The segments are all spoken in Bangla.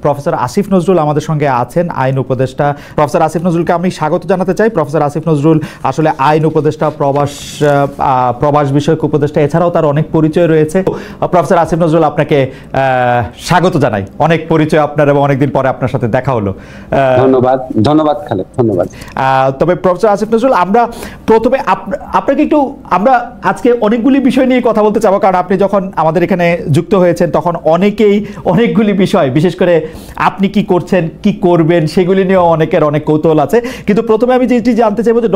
প্রফেসর আসিফ নজরুল আমাদের সঙ্গে আছেন, আইন উপদেষ্টা। প্রফেসর আসিফ নজরুলকে আমি স্বাগত জানাতে চাই। প্রফেসর আসিফ নজরুল আসলে আইন উপদেষ্টা, প্রবাস বিষয়ক উপদেষ্টা, এছাড়াও তার অনেক পরিচয় রয়েছে। প্রফেসর আসিফ নজরুল, আপনাকে স্বাগত জানাই। অনেক পরিচয় আপনার এবং অনেকদিন পরে আপনার সাথে দেখা হলো। ধন্যবাদ খালেদ, ধন্যবাদ। তবে প্রফেসর আসিফ নজরুল, আমরা প্রথমে আপনাকে একটু, আমরা আজকে অনেকগুলি বিষয় নিয়ে কথা বলতে চাবো, কারণ আপনি যখন আমাদের এখানে যুক্ত হয়েছেন তখন অনেকগুলি বিষয়, বিশেষ করে আপনি কি করছেন, কি করবেন, সেগুলি নিয়েও অনেকের অনেক কৌতূহল আছে। কিন্তু প্রথমে আমি যেটি জানতে চাইবো যে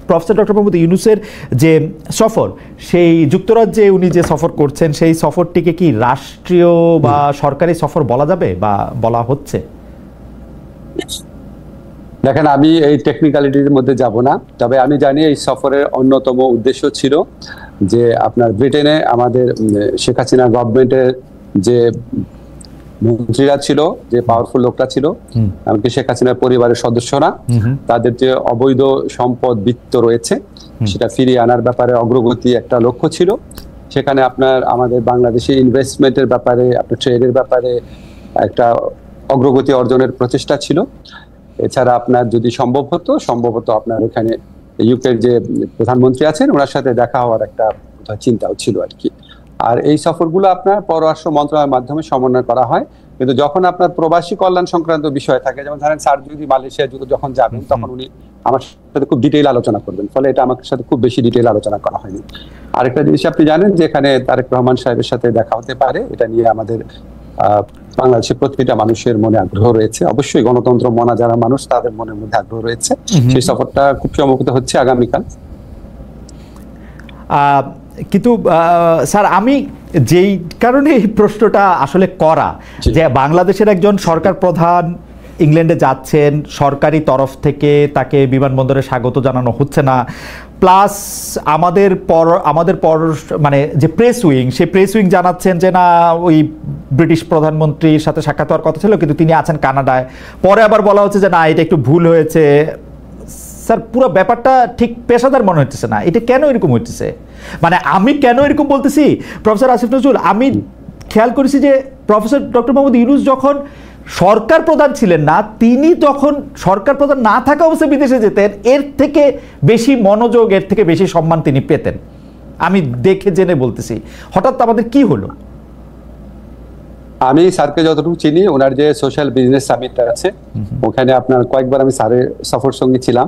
প্রফেসর ডক্টর মোহাম্মদ ইউনূসের যে সফর, সেই যুক্তরাজ্যে উনি যে সফর করছেন, সেই সফরটিকে কি রাষ্ট্রীয় বা সরকারি সফর বলা যাবে বা বলা হচ্ছে? দেখেন, আমি এই টেকনিক্যালিটির মধ্যে যাব না, তবে আমি জানি এই সফরের অন্যতম উদ্দেশ্য ছিল যে আপনার ব্রিটেনে আমাদের শেখ হাসিনা গভর্নমেন্টের যে মন্ত্রীরা ছিল, যে পাওয়ারফুল লোকটা ছিল, এমনকি শেখ হাসিনার পরিবারের সদস্যরা, তাদের যে অবৈধ সম্পদ বিত্ত রয়েছে সেটা ফিরিয়ে আনার ব্যাপারে অগ্রগতি একটা লক্ষ্য ছিল। সেখানে আমাদের বাংলাদেশে ইনভেস্টমেন্টের ব্যাপারে, আপনার ট্রেডের ব্যাপারে একটা অগ্রগতি অর্জনের প্রচেষ্টা ছিল। এছাড়া আপনার যদি সম্ভবত আপনার এখানে ইউকের যে প্রধানমন্ত্রী আছেন ওনার সাথে দেখা হওয়ার একটা চিন্তাও ছিল আর কি। আর এই সফরগুলো আপনার পররাষ্ট্র মন্ত্রণালয়ের মাধ্যমে সমন্বয় করা হয়। কিন্তু যখন আপনার প্রবাসী কল্যাণ সংক্রান্ত বিষয় থাকে, যেমন ধরেন স্যার যদি মালয়েশিয়া যখন যাবেন তখন উনি আমার সাথে খুব ডিটেইল আলোচনা করবেন, ফলে এটা আমার সাথে খুব বেশি ডিটেইল আলোচনা করা হয়নি। আরেকটা জিনিস আপনি জানেন যে এখানে তারেক রহমান সাহেবের সাথে দেখা হতে পারে, এটা নিয়ে আমাদের বাংলাদেশের প্রতিটা মানুষের মনে আগ্রহ রয়েছে। অবশ্যই গণতন্ত্র মনা যারা মানুষ, তাদের মনের মধ্যে আগ্রহ রয়েছে। সেই সফরটা খুব সম্ভবত হচ্ছে আগামীকাল। কিন্তু স্যার, আমি যেই কারণে এই প্রশ্নটা আসলে করা, যে বাংলাদেশের একজন সরকার প্রধান ইংল্যান্ডে যাচ্ছেন, সরকারি তরফ থেকে তাকে বিমানবন্দরে স্বাগত জানানো হচ্ছে না, প্লাস আমাদের মানে যে প্রেস উইং, সেই প্রেস উইং জানাচ্ছেন যে না, ওই ব্রিটিশ প্রধানমন্ত্রীর সাথে সাক্ষাৎ হওয়ার কথা ছিল কিন্তু তিনি আছেন কানাডায়। পরে আবার বলা হচ্ছে যে না, এটা একটু ভুল হয়েছে। স্যার, পুরো ব্যাপারটা ঠিক পেশাদার মনে হচ্ছে না। এটা কেন এরকম হচ্ছে? মানে আমি কেন এরকম বলতেছি, প্রফেসর আসিফ নজরুল, আমি খেয়াল করেছি যে প্রফেসর ডক্টর মোহাম্মদ ইউনূস যখন সরকার প্রধান ছিলেন না, তিনি তখন সরকার প্রধান না থাকা অবস্থায় বিদেশে যেতেন, এর থেকে বেশি মনোযোগ, এর থেকে বেশি সম্মান তিনি পেতেন। আমি দেখে জেনে বলতেছি, হঠাৎ আমাদের কি হলো? আমি স্যারকে যতটুকু চিনি, ওনার যে সোশ্যাল বিজনেস সামিটটা আছে ওখানে আপনার কয়েকবার আমি স্যারের সফর সঙ্গী ছিলাম।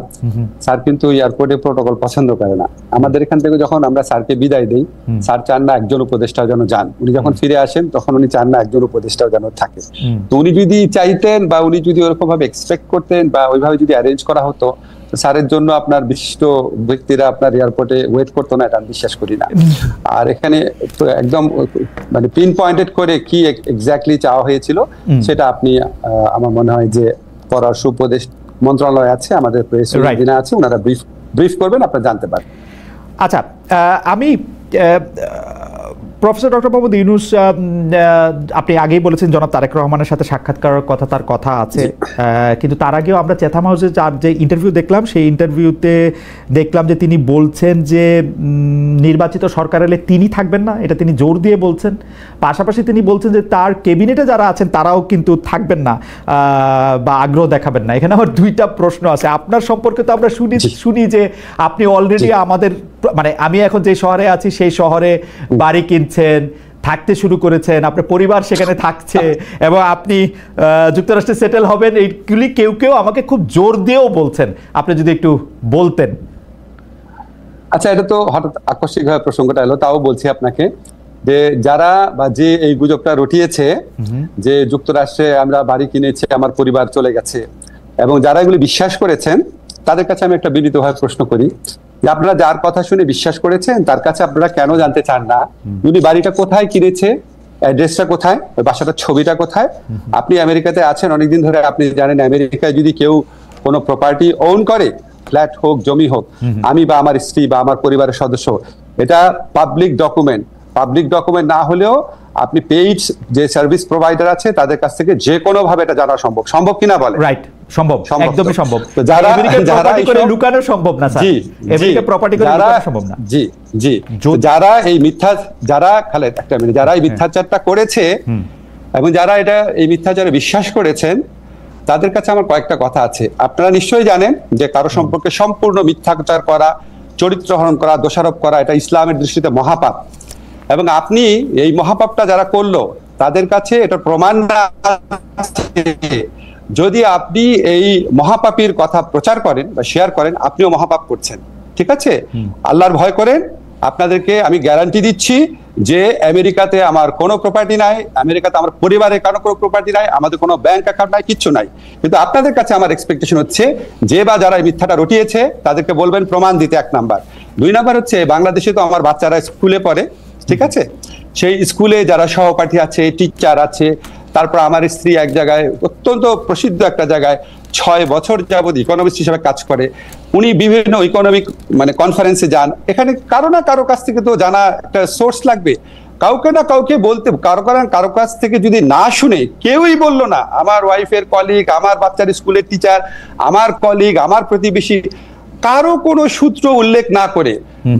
স্যার কিন্তু এয়ারপোর্টে প্রোটোকল পছন্দ করে না। আমাদের এখান থেকে যখন আমরা স্যারকে বিদায় দিই, স্যার চান না একজন উপদেষ্টাও যেন যান। উনি যখন ফিরে আসেন তখন উনি চান না একজন উপদেষ্টাও যেন থাকে। তো উনি যদি চাইতেন বা উনি যদি ওরকম ভাবে এক্সপেক্ট করতেন বা ওইভাবে যদি অ্যারেঞ্জ করা হতো, স্যারের জন্য আপনার বিশিষ্ট ব্যক্তিরা আপনার এয়ারপোর্টে ওয়েট করতো না, এটা আমি বিশ্বাস করি না। আর এখানে একদম মানে পিন পয়েন্টেড করে কি এক্স্যাক্টলি চাওয়া হয়েছিল সেটা আপনি আমার মনে হয় যে পররাষ্ট্র মন্ত্রণালয় আছে, আমাদের প্রেস উইং আছে, ওনারা ব্রিফ করবেন, আপনারা জানতে পারবেন। আচ্ছা, আমি প্রফেসর ডক্টর মোহাম্মদ ইউনূস, আপনি আগেই বলেছেন জনাব তারেক রহমানের সাথে সাক্ষাৎ করার তার কথা আছে, কিন্তু তার আগেও আমরা চ্যাথাম হাউসে যে ইন্টারভিউ দেখলাম, সেই ইন্টারভিউতে দেখলাম যে তিনি বলছেন যে নির্বাচিত সরকার এলে তিনি থাকবেন না, এটা তিনি জোর দিয়ে বলছেন। পাশাপাশি তিনি বলছেন যে তার ক্যাবিনেটে যারা আছেন তারাও কিন্তু থাকবেন না বা আগ্রহ দেখাবেন না। এখানে আমার দুইটা প্রশ্ন আছে আপনার সম্পর্কে। তো আমরা শুনি যে আপনি অলরেডি আমাদের, মানে আমি এখন যে শহরে আছি সেই শহরে বাড়ি কিনছেন, থাকতে শুরু করেছেন, আপনার পরিবার সেখানে থাকছে এবং আপনি যুক্তরাষ্ট্রে সেটেল হবেন, এইগুলি কেউ আমাকে খুব জোর দিয়েও বলছেন। আপনি যদি একটু বলতেন। আচ্ছা, এটা তো হঠাৎ আকস্মিকভাবে প্রসঙ্গটা এলো, তাও বলছি আপনাকে যে যারা বা যে এই গুজবটা রটিয়েছে যে যুক্তরাষ্ট্রে আমরা বাড়ি কিনেছি, আমার পরিবার চলে গেছে, এবং যারা এগুলি বিশ্বাস করেছেন তাদের কাছে আমি একটা বিনীতভাবে প্রশ্ন করি যে আপনারা যার কথা শুনে বিশ্বাস করেছেন তার কাছে আপনারা কেন জানতে চান না উনি বাড়িটা কোথায় কিনেছে, অ্যাড্রেসটা কোথায়, ওই বাসাটার ছবিটা কোথায়? আপনি আমেরিকাতে আছেন অনেকদিন ধরে, আপনি জানেন আমেরিকায় যদি কেউ কোনো প্রপার্টি ওন করে, ফ্ল্যাট হোক, জমি হোক, আমি বা আমার স্ত্রী বা আমার পরিবারের সদস্য, এটা পাবলিক ডকুমেন্ট না হলেও আপনি পেইড যে সার্ভিস প্রোভাইডার আছে তাদের কাছ থেকে যে কোনো ভাবে এটা জানা সম্ভব কিনা বলে? রাইট, সম্ভব, একদমই সম্ভব। তো যারা লুকানো সম্ভব না স্যার, আমেরিকা প্রপার্টি করে লুকানো সম্ভব না। যারা এই মিথ্যাচারটা করেছে এবং যারা এই মিথ্যাচারে বিশ্বাস করেছেন তাদের কাছে আমার কয়েকটা কথা আছে। আপনারা নিশ্চয়ই জানেন যে কারো সম্পর্কে সম্পূর্ণ মিথ্যাচার করা, চরিত্র হরণ করা, দোষারোপ করা, এটা ইসলামের দৃষ্টিতে মহাপাপ। এবং আপনি এই মহাপাপটা যারা করলো তাদের কাছে এটা প্রমাণ না যদি আপনি এই মহাপাপীর কথা প্রচার করেন বা শেয়ার করেন, আপনিও মহাপাপ করছেন। ঠিক আছে? আল্লাহর ভয় করেন। আপনাদেরকে আমি গ্যারান্টি দিচ্ছি যে আমেরিকাতে আমার কোনো প্রপার্টি নাই, আমেরিকাতে আমার পরিবারের কারো কোনো প্রপার্টি নাই, আমাদের কোনো ব্যাংক অ্যাকাউন্ট নাই, কিচ্ছু নাই। কিন্তু আপনাদের কাছে আমার এক্সপেকটেশন হচ্ছে যে বা যারা এই মিথ্যাটা রটিয়েছে তাদেরকে বলবেন প্রমাণ দিতে, 1 নাম্বার। 2 নাম্বার হচ্ছে বাংলাদেশে তো আমার বাচ্চারা স্কুলে পড়ে, ঠিক আছে? সেই স্কুলে যারা সহপাঠী আছে, টিচার আছে, তারপর আমার স্ত্রী এক জায়গায় অত্যন্ত প্রসিদ্ধ একটা জায়গায় 6 বছর যাবত ইকোনমিস্ট হিসেবে কাজ করে। উনি বিভিন্ন ইকোনমিক কনফারেন্সে যান। এখানে কারো না কারো কাছ থেকে তো জানা একটা সোর্স লাগবে। কাউকে না কাউকে বলতে, কারো কাছ থেকে যদি না শুনে, কেউই বললো না, আমার ওয়াইফের কলিগ, আমার বাচ্চার স্কুলের টিচার, আমার কলিগ, আমার প্রতিবেশী, কারো কোনো সূত্র উল্লেখ না করে,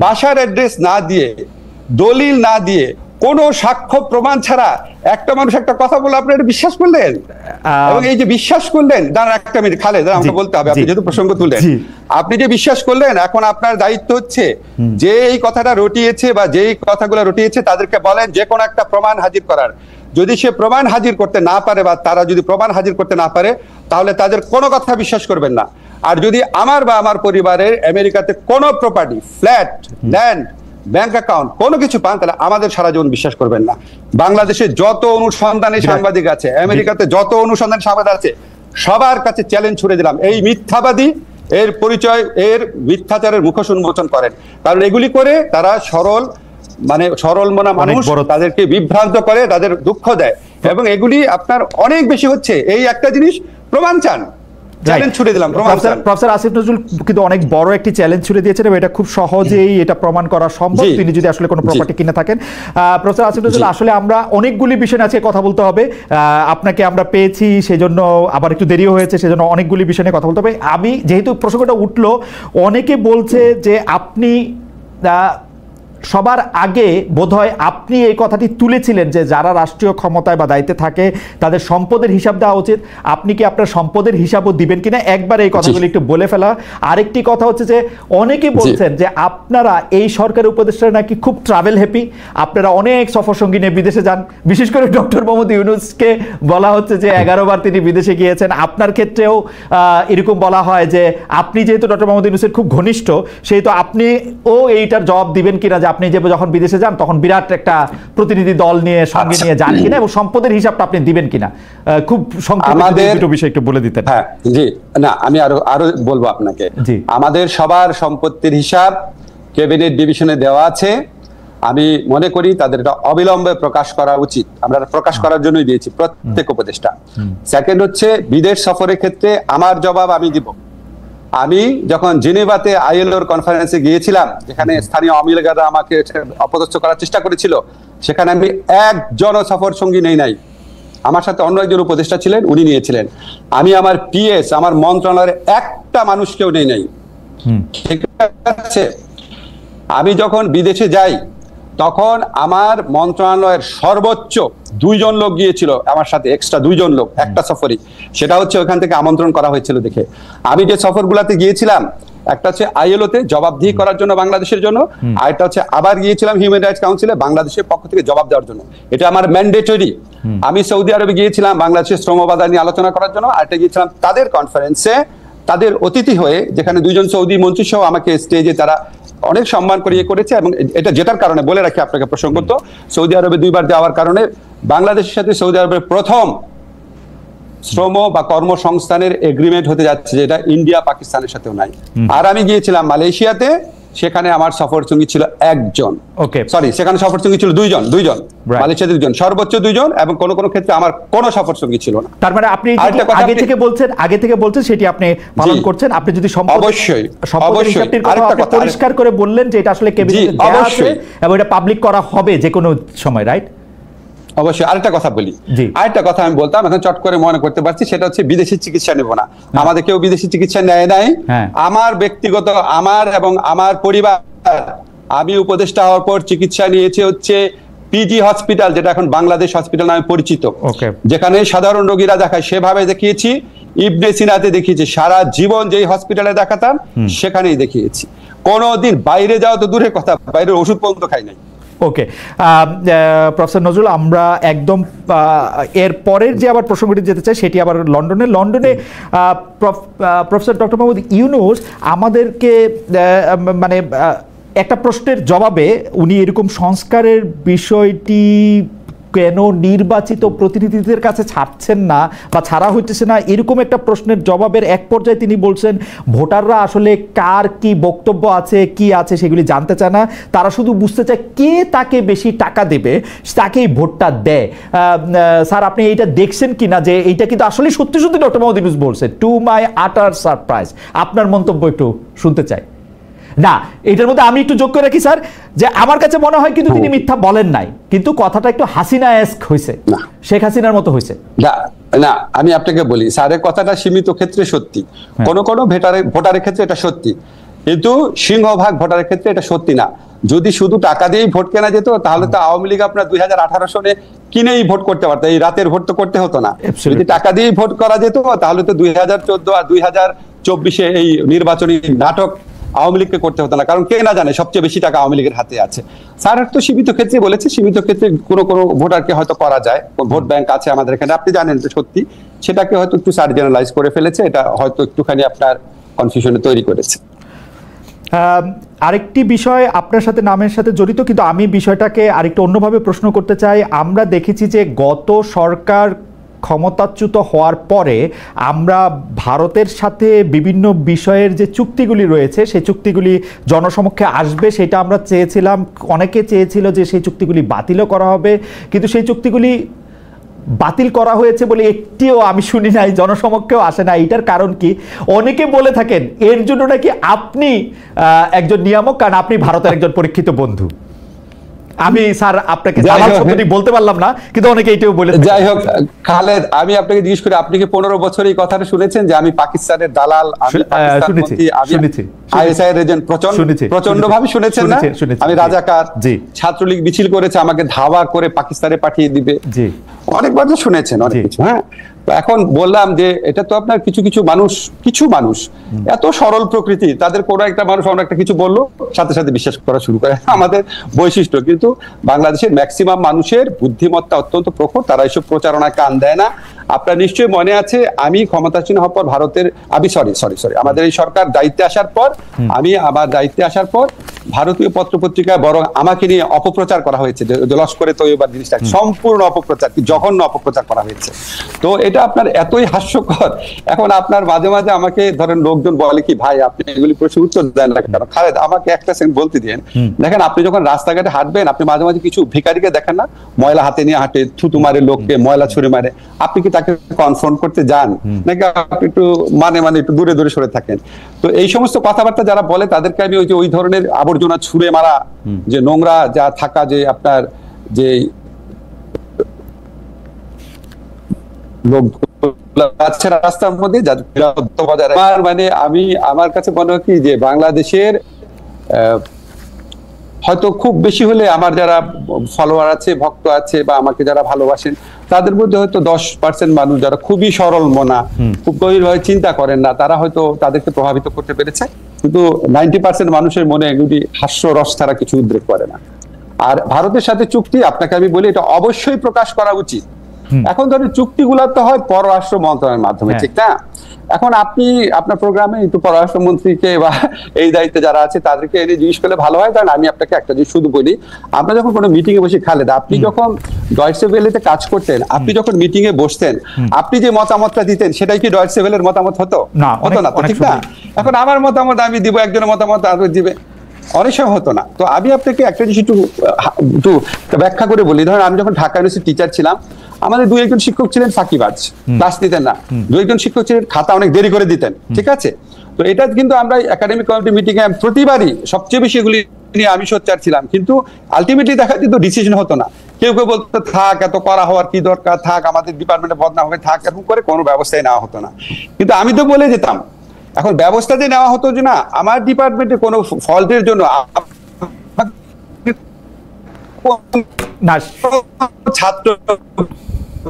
বাসার অ্যাড্রেস না দিয়ে, দলিল না দিয়ে, কোনো সাক্ষ্য প্রমাণ ছাড়া একটা মানুষ একটা কথা বলে আপনি এটা বিশ্বাস করলেন। এবং এই যে বিশ্বাস করলেন, দাঁড়ান একটা মিনিট, খালেদ আমাকে বলতে হবে, আপনি যেহেতু প্রসঙ্গ তুললেন, আপনি যে বিশ্বাস করলেন, এখন আপনার দায়িত্ব হচ্ছে যে এই কথাটা রটিয়েছে বা যেই কথাগুলো রটিয়েছে তাদেরকে বলেন যে কোনো একটা প্রমাণ হাজির করার। যদি সে প্রমাণ হাজির করতে না পারে বা তারা যদি প্রমাণ হাজির করতে না পারে, তাহলে তাদের কোনো কথা বিশ্বাস করবেন না। আর যদি আমার বা আমার পরিবারের আমেরিকাতে কোনো property, flat, land, bank account কোনো কিছু পান, তাহলে আমাদের সারা জীবন বিশ্বাস করবেন না। বাংলাদেশে যত অনুসন্ধানী সাংবাদিক আছে, আমেরিকাতে যত অনুসন্ধানী সাংবাদিক আছে, সবার কাছে চ্যালেঞ্জ ছুড়ে দিলাম, এই মিথ্যাবাদী, এর পরিচয়, এর মিথ্যাচারের মুখোশ উন্মোচন করেন। কারণ এগুলি করে তারা সরল মনা মানুষ, তাদেরকে বিভ্রান্ত করে, তাদের দুঃখ দেয়। এবং এগুলি আপনার অনেক বেশি হচ্ছে। এই একটা জিনিস প্রমাণ চান, চ্যালেঞ্জ ছুড়ে দিলাম। প্রফেসর আসিফ নজরুল কিন্তু অনেক বড় একটি চ্যালেঞ্জ ছুড়ে দিয়েছেন এবং এটা খুব সহজেই এটা প্রমাণ করা সম্ভব, তিনি যদি আসলে কোনো প্রপার্টি কিনে থাকেন। প্রফেসর আসিফ নজরুল, আসলে আমরা অনেকগুলি বিষয় আছে কথা বলতে হবে। আপনাকে আমরা পেয়েছি, সেজন্য আবার একটু দেরিও হয়েছে, সেজন্য অনেকগুলি বিষয় নিয়ে কথা বলতে হবে। আমি যেহেতু প্রসঙ্গটা উঠলো, অনেকে বলছে যে আপনি সবার আগে বোধহয় আপনি এই কথাটি তুলেছিলেন যে যারা রাষ্ট্রীয় ক্ষমতায় বা দায়িত্বে থাকে তাদের সম্পদের হিসাব দেওয়া উচিত। আপনি কি আপনার সম্পদের হিসাবও দিবেন কিনা, একবার এই কথাগুলো একটু বলে ফেলা। আরেকটি কথা হচ্ছে যে অনেকে বলছেন যে আপনারা এই সরকারের উপদেষ্টারা নাকি খুব ট্রাভেল হ্যাপি, আপনারা অনেক সফর সঙ্গী নিয়ে বিদেশে যান। বিশেষ করে ডক্টর মোহাম্মদ ইউনূসকে বলা হচ্ছে যে 11 বার তিনি বিদেশে গিয়েছেন। আপনার ক্ষেত্রেও এরকম বলা হয় যে আপনি যেহেতু ডক্টর মোহাম্মদ ইউনূসের খুব ঘনিষ্ঠ, সেহেতু আপনিও এইটার জবাব দিবেন কিনা যে আপনি যে যখন বিদেশে যান তখন বিরাট একটা প্রতিনিধি দল নিয়ে সঙ্গে নিয়ে যান কিনা, এবং সম্পদের হিসাবটা আপনি দিবেন কিনা। খুব সংক্ষেপে দুটো বিষয় একটু বলে দিতেন। হ্যাঁ, জি, না আমি আরো বলবো আপনাকে। আমাদের সবার সম্পত্তির হিসাব ক্যাবিনেট ডিভিশনে দেওয়া আছে। আমি মনে করি তাদের এটা অবিলম্বে প্রকাশ করা উচিত। আমরা প্রকাশ করার জন্যই দিয়েছি প্রত্যেক উপদেষ্টা। সেকেন্ড হচ্ছে বিদেশ সফরের ক্ষেত্রে আমার জবাব আমি দিব। আমি যখন জেনেভাতে আইএলওর কনফারেন্সে গিয়েছিলাম, যেখানে স্থানীয় আওয়ামী লীগরা আমাকে অপদস্থ করার চেষ্টা করেছিল, সেখানে আমি একজন সফর সঙ্গী নেই নাই। আমার সাথে অন্য একজন উপদেষ্টা ছিলেন, উনি নিয়েছিলেন। আমি আমার পিএস, আমার মন্ত্রণালয়ের একটা মানুষকেও নেই নাই। ঠিক আছে? আমি যখন বিদেশে যাই তখন আমার মন্ত্রণালয়ের সর্বোচ্চ 2 জন লোক গিয়েছিল আমার সাথে, এক্সট্রা 2 জন লোক একটা সফরই। সেটা হচ্ছে ওখান থেকে আমন্ত্রণ করা হয়েছিল দেখে। আমি যে সফরগুলোতে গিয়েছিলাম, একটা হচ্ছে আইএলওতে জবাবদিহি করার জন্য বাংলাদেশের জন্য, আর একটা হচ্ছে আবার গিয়েছিলাম হিউম্যান রাইটস কাউন্সিলে বাংলাদেশের পক্ষ থেকে জবাব দেওয়ার জন্য। এটা আমার ম্যান্ডেটরি। আমি সৌদি আরবে গিয়েছিলাম বাংলাদেশের শ্রম বাজার নিয়ে আলোচনা করার জন্য, আর একটা গিয়েছিলাম তাদের কনফারেন্সে, তাদের অতিথি হয়ে, যেখানে 2 জন সৌদি মন্ত্রী সহ আমাকে স্টেজে তারা অনেক সম্মান করিয়ে করেছে। এবং এটা যেটার কারণে বলে রাখি আপনাকে প্রসঙ্গত, সৌদি আরবে 2 বার যাওয়ার কারণে বাংলাদেশের সাথে সৌদি আরবের প্রথম শ্রম বা কর্মসংস্থানের এগ্রিমেন্ট হতে যাচ্ছে, যেটা ইন্ডিয়া পাকিস্তানের সাথেও নাই। আর আমি গিয়েছিলাম মালয়েশিয়াতে, সেখানে আমার সফর সঙ্গী ছিল 1 জন। সরি, সেখানে সফর সঙ্গী ছিল 2 জন। মালয়েশিয়াতে 2 জন, সর্বোচ্চ 2 জন, এবং কোন কোন ক্ষেত্রে আমার কোনো সফর সঙ্গী ছিল না। তার মানে আপনি আগে থেকে বলছেন সেটি আপনি পালন করছেন। আপনি যদি অবশ্যই পরিষ্কার করে বললেন যে এটা আসলে ক্যাবিনেটে দেওয়া আছে এবং এটা পাবলিক করা হবে যে কোনো সময়, রাইট? অবশ্যই। আরেকটা কথা বলি, আরেকটা কথা আমি বলতাম, এখন চট করে মনে করতে পারছি, সেটা হচ্ছে বিদেশি চিকিৎসা নেব না। আমাদের কেউ বিদেশি চিকিৎসা নেয় নাই। আমার ব্যক্তিগত, আমার এবং আমার পরিবার, আমি উপদেষ্টা হওয়ার পর চিকিৎসা নিয়েছে হচ্ছে পিজি হসপিটাল, যেটা এখন বাংলাদেশ হসপিটাল নামে পরিচিত, ওকে, যেখানে সাধারণ রোগীরা দেখায় সেভাবে দেখিয়েছি। ইবনে সিনাতে দেখিয়েছি, সারা জীবন যেই হসপিটালে দেখাতাম সেখানেই দেখিয়েছি। কোনোদিন বাইরে যাওয়া তো দূরের কথা, বাইরের ওষুধ পর্যন্ত খাই নাই। ওকে, প্রফেসর নজরুল, আমরা একদম এর পরের যে আবার প্রসঙ্গটি যেতে চাই সেটি আবার লন্ডনে প্রফেসর ডক্টর মোহাম্মদ ইউনূস আমাদেরকে মানে একটা প্রশ্নের জবাবে উনি এরকম সংস্কারের বিষয়টি কেন নির্বাচিত প্রতিনিধিদের কাছে ছাড়ছেন না বা ছাড়া হইতেছে না, এরকম একটা প্রশ্নের জবাবের এক পর্যায়ে তিনি বলছেন ভোটাররা আসলে কার কি বক্তব্য আছে, কি আছে সেগুলি জানতে চায় না, তারা শুধু বুঝতে চায় কে তাকে বেশি টাকা দেবে তাকেই ভোটটা দেয়। স্যার, আপনি এইটা দেখছেন কি না যে এইটা কিন্তু আসলে সত্যি সত্যি ডক্টর মোহাম্মদ ইউনূস বলছে? টু মাই আটার সারপ্রাইজ। আপনার মন্তব্য একটু শুনতে চাই। না, এটার মধ্যে আমি একটু যোগ করে রাখি স্যার, যে আমার কাছে মনে হয় কিন্তু তিনি মিথ্যা বলেন নাই, কিন্তু কথাটা একটু হাসিনা-এস্ক হয়েছে, শেখ হাসিনার মতো হয়েছে। না, আমি আপনাকে বলি, স্যারের কথাটা সীমিত ক্ষেত্রে সত্যি, কোন ভোটারের ক্ষেত্রে এটা সত্যি, কিন্তু সিংহভাগ ভোটারের ক্ষেত্রে এটা সত্যি না। যদি শুধু টাকা দিয়েই ভোট কেনা যেত তাহলে তো আওয়ামী লীগ আপনার 2018 সনে কিনেই ভোট করতে পারতো, এই রাতের ভোট তো করতে হতো না। যদি টাকা দিয়েই ভোট করা যেত তাহলে তো 2014 আর 2024 এই নির্বাচনী নাটক আওয়ামী লীগকে করতে হতো না, কারণ কে না জানে সবচেয়ে বেশি টাকা আওয়ামী লীগের হাতে আছে। স্যার তো সীমিত ক্ষেত্রে বলেছে, সীমিত ক্ষেত্রে কোনো ভোটারকে হয়তো করা যায়, ভোট ব্যাংক আছে আমাদের এখানে, আপনি জানেন তো সত্যি, সেটাকে হয়তো একটু স্যার জেনারেলাইজ করে ফেলেছে, এটা হয়তো একটুখানি আপনার কনফিউশনে তৈরি করেছে। আরেকটি বিষয় আপনার সাথে নামের সাথে জড়িত, কিন্তু আমি বিষয়টাকে আরেকটু অন্যভাবে প্রশ্ন করতে চাই। আমরা দেখেছি যে গত সরকার ক্ষমতাচ্যুত হওয়ার পরে আমরা ভারতের সাথে বিভিন্ন বিষয়ের যে চুক্তিগুলি রয়েছে সেই চুক্তিগুলি জনসমক্ষে আসবে, সেটা আমরা চেয়েছিলাম, অনেকে চেয়েছিল যে সেই চুক্তিগুলি বাতিলও করা হবে, কিন্তু সেই চুক্তিগুলি বাতিল করা হয়েছে বলে একটিও আমি শুনি নাই, জনসমক্ষেও আসে না। এটার কারণ কি? অনেকে বলে থাকেন এর জন্য নাকি আপনি একজন নিয়ামক, কারণ আপনি ভারতের একজন পরীক্ষিত বন্ধু। আমি স্যার আপনাকে বলতে পারলাম না, কিন্তু অনেকে এটাও বলে। যাই হোক খালেদ, আমি আপনাকে জিজ্ঞেস করি, আপনি কি 15 বছর এই কথাটা শুনেছেন যে আমি পাকিস্তানের দালাল, আইএসআই এজেন্ট? প্রচন্ড ভাবে শুনেছেন না? আমি রাজাকার, ছাত্রলীগ মিছিল করেছে আমাকে ধাওয়া করে পাকিস্তানে পাঠিয়ে দিবে, অনেকবার তো শুনেছেন অনেক কিছু। হ্যাঁ, এখন বললাম যে এটা তো আপনার কিছু মানুষ এত সরল প্রকৃতি, তাদের কোনো একটা মানুষ অন্য একটা কিছু বললো সাথে সাথে বিশ্বাস করা শুরু করে, আমাদের বৈশিষ্ট্য। কিন্তু বাংলাদেশের ম্যাক্সিমাম মানুষের বুদ্ধিমত্তা অত্যন্ত প্রখর, তারা এইসব প্রচারণায় কান দেয় না। আপনার নিশ্চয়ই মনে আছে, আমি ক্ষমতাসীন হওয়ার পর আমাদের এই সরকার দায়িত্বে আসার পর, আমার দায়িত্বে আসার পর ভারতীয় পত্রপত্রিকায় বরং আমাকে নিয়ে অপপ্রচার করা হয়েছে, যে লস্করে তৈয়বার জিনিসটা সম্পূর্ণ অপপ্রচার, কি জঘন্য অপপ্রচার করা হয়েছে। তো এটা আপনার এতই হাস্যকর। এখন আপনার মাঝে মাঝে আমাকে ধরেন লোকজন বলে কি, ভাই আপনি এগুলি প্রশ্ন উত্তর দেন না কেন? খালেদ, আমাকে একটা সেকেন্ড বলতে দিন। দেখেন, আপনি যখন রাস্তাঘাটে হাঁটবেন, আপনি মাঝে মাঝে কিছু ভিখারিকে দেখেন না, ময়লা হাতে নিয়ে হাঁটে, থুতু মারে লোককে, ময়লা ছুঁড়ে মারে, আপনি কি তাকে কনফ্রন্ট করতে যান নাকি আপনি একটু একটু দূরে দূরে সরে থাকেন? তো এই সমস্ত কথাবার্তা যারা বলে তাদেরকে আমি ওই ধরনের আবর্জনা ছুঁড়ে মারা, যে নোংরা যা থাকা, যে আপনার যে লোক রাস্তার মধ্যে মানে আমার কাছে মনে হয় কি, যে বাংলাদেশের হয়তো খুব বেশি হলে আমার যারা ফলোয়ার আছে, ভক্ত আছে, বা আমাকে যারা ভালোবাসেন, তাদের মধ্যে হয়তো 10% মানুষ যারা খুবই সরল মনা, খুব গভীরভাবে চিন্তা করেন না, তারা হয়তো তাদেরকে প্রভাবিত করতে পেরেছে। কিন্তু 90% মানুষের মনে এগুলি হাস্যরস ছাড়া কিছু উদ্রেক করে না। আর ভারতের সাথে চুক্তি, আপনাকে আমি বলি, এটা অবশ্যই প্রকাশ করা উচিত। এখন ধরেন চুক্তিগুলো তো হয় পররাষ্ট্র মন্ত্রণালয়ের মাধ্যমে, ঠিক না? এখন আপনি আপনার প্রোগ্রামে একটু পররাষ্ট্রমন্ত্রীকে বা এই দায়িত্বে যারা আছে তাদেরকে এনে জিজ্ঞেস করলে ভালো হয়। কারণ আমি আপনাকে একটা জিনিস শুধু বলি, আমরা যখন কোনো মিটিং এ বসে, খালেদ, আপনি যখন ডয়েচে ভেলেতে কাজ করতেন, আপনি যখন মিটিং এ বসতেন, আপনি যে মতামতটা দিতেন সেটাই কি ডয়েচে ভেলের মতামত হতো? হতো না, ঠিক না? এখন আমার মতামত আমি দিব, একজনের মতামত আরো দিবে, অনেক সময় হতো না। তো আমি আপনাকে একটা জিনিস একটু ব্যাখ্যা করে বলি। ধরেন আমি যখন ঢাকা ইউনিভার্সিটির টিচার ছিলাম, আমাদের 2-1 জন শিক্ষক ছিলেন ফাঁকিবাজ, ক্লাস দিতেন না। 2-1 জন শিক্ষক ছিলেন খাতা অনেক দেরি করে দিতেন, ঠিক আছে? তো এটা কিন্তু আমরা একাডেমিক কমিটি মিটিং এ প্রতিবারই সবচেয়ে বেশি এগুলি নিয়ে আমি সোচ্চার ছিলাম, কিন্তু আলটিমেটলি দেখা যেত ডিসিশন হতো না। কেউ কেউ বলতো থাক, এত করা হওয়ার কি দরকার, থাক, আমাদের ডিপার্টমেন্টে বদনাম হবে, থাক, এরকম করে কোনো ব্যবস্থাই নেওয়া হতো না। কিন্তু আমি তো বলে যেতাম, এখন ব্যবস্থা যে নেওয়া হতো যে না, আমার ডিপার্টমেন্টে কোনো ফল্টের জন্য না ছাত্র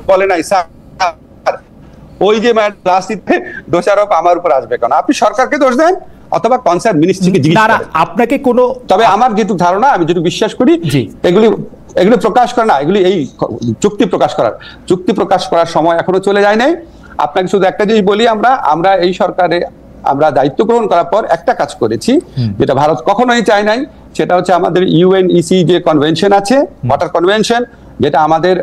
বলে নাই স্যার ওই যে রাজনীতিতে দোষারোপ আমার উপর আসবে কেন? আপনি সরকারকে দোষ দেন অথবা কনসার্ন মিনিস্ট্রিকে জিজ্ঞেস করেন। আপনাকে কোনো, তবে আমার যেটুকু ধারণা, আমি যেটুকু বিশ্বাস করি, এগুলি প্রকাশ করে না, এগুলি এই চুক্তি প্রকাশ করার সময় এখনো চলে যায় নাই। আপনাকে শুধু একটা জিনিস বলি, আমরা এই সরকারে আমরা দায়িত্ব গ্রহণ করার পর একটা কাজ করেছি যেটা ভারত কখনোই চায় নাই, সেটা হচ্ছে আমাদের ইউএনইসি যে কনভেনশন আছে, ওয়াটার কনভেনশন, যেটা আমাদের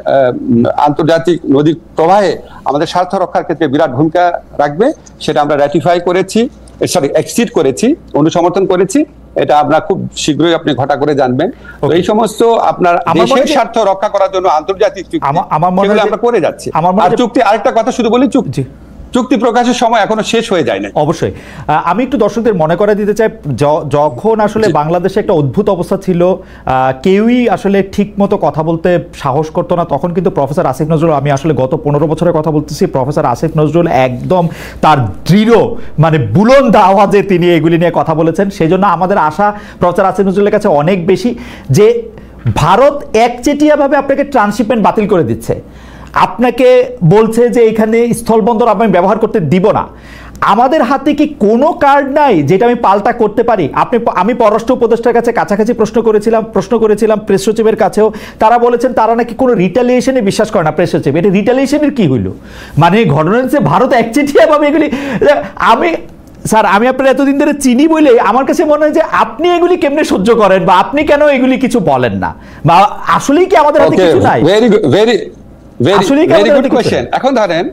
আন্তর্জাতিক নদীর প্রবাহে আমাদের স্বার্থ রক্ষার ক্ষেত্রে বিরাট ভূমিকা রাখবে, সেটা আমরা র্যাটিফাই করেছি, এক্সিড করেছি, অনুসমর্থন করেছি। এটা আমরা খুব শীঘ্রই আপনি ঘটা করে জানবেন। এই সমস্ত আপনার দেশের স্বার্থ রক্ষা করার জন্য আন্তর্জাতিক চুক্তি আমরা করে যাচ্ছি। আর চুক্তি, আরেকটা কথা শুধু বলি, চুক্তি প্রকাশের সময় এখনো শেষ হয়ে যায় না। অবশ্যই আমি একটু দর্শকদের মনে করে দিতে চাই, যখন আসলে বাংলাদেশে একটা অদ্ভুত অবস্থা ছিল, কেউই আসলে ঠিক মতো কথা বলতে সাহস করতো না, তখন কিন্তু প্রফেসর আসিফ নজরুল, আমি আসলে গত 15 বছরের কথা বলতেছি, প্রফেসর আসিফ নজরুল একদম তার দৃঢ় মানে বুলন্দ আওয়াজে তিনি এগুলি নিয়ে কথা বলেছেন। সেই জন্য আমাদের আশা প্রফেসর আসিফ নজরুলের কাছে অনেক বেশি যে ভারত একচেটিয়াভাবে আপনাকে ট্রান্সশিপমেন্ট বাতিল করে দিচ্ছে, আপনাকে বলছে যে এখানে স্থলবন্দর আমি ব্যবহার করতে দিব না। আমাদের হাতে কি কোনো কার্ড নাই যেটা আমি পাল্টা করতে পারি? আমি পররাষ্ট্র উপদেষ্টার কাছে কাছাকাছি প্রশ্ন করেছিলাম প্রেস সচিবের কাছেও, তারা বলেছেন তারা নাকি কোনো রিটালিয়েশনে বিশ্বাস করে না। প্রেস সচিব, এটা রিটালিয়েশনের কি হইল? মানে ঘটনা হচ্ছে ভারত একচেটিয়াভাবে এগুলি, স্যার আমি আপনার এতদিন ধরে চিনি বলে আমার কাছে মনে হয় যে আপনি এগুলি কেমনে সহ্য করেন, বা আপনি কেন এগুলি কিছু বলেন না, বা আসলেই কি আমাদের হাতে কিছু নাই? Very good question. এখন ধরেন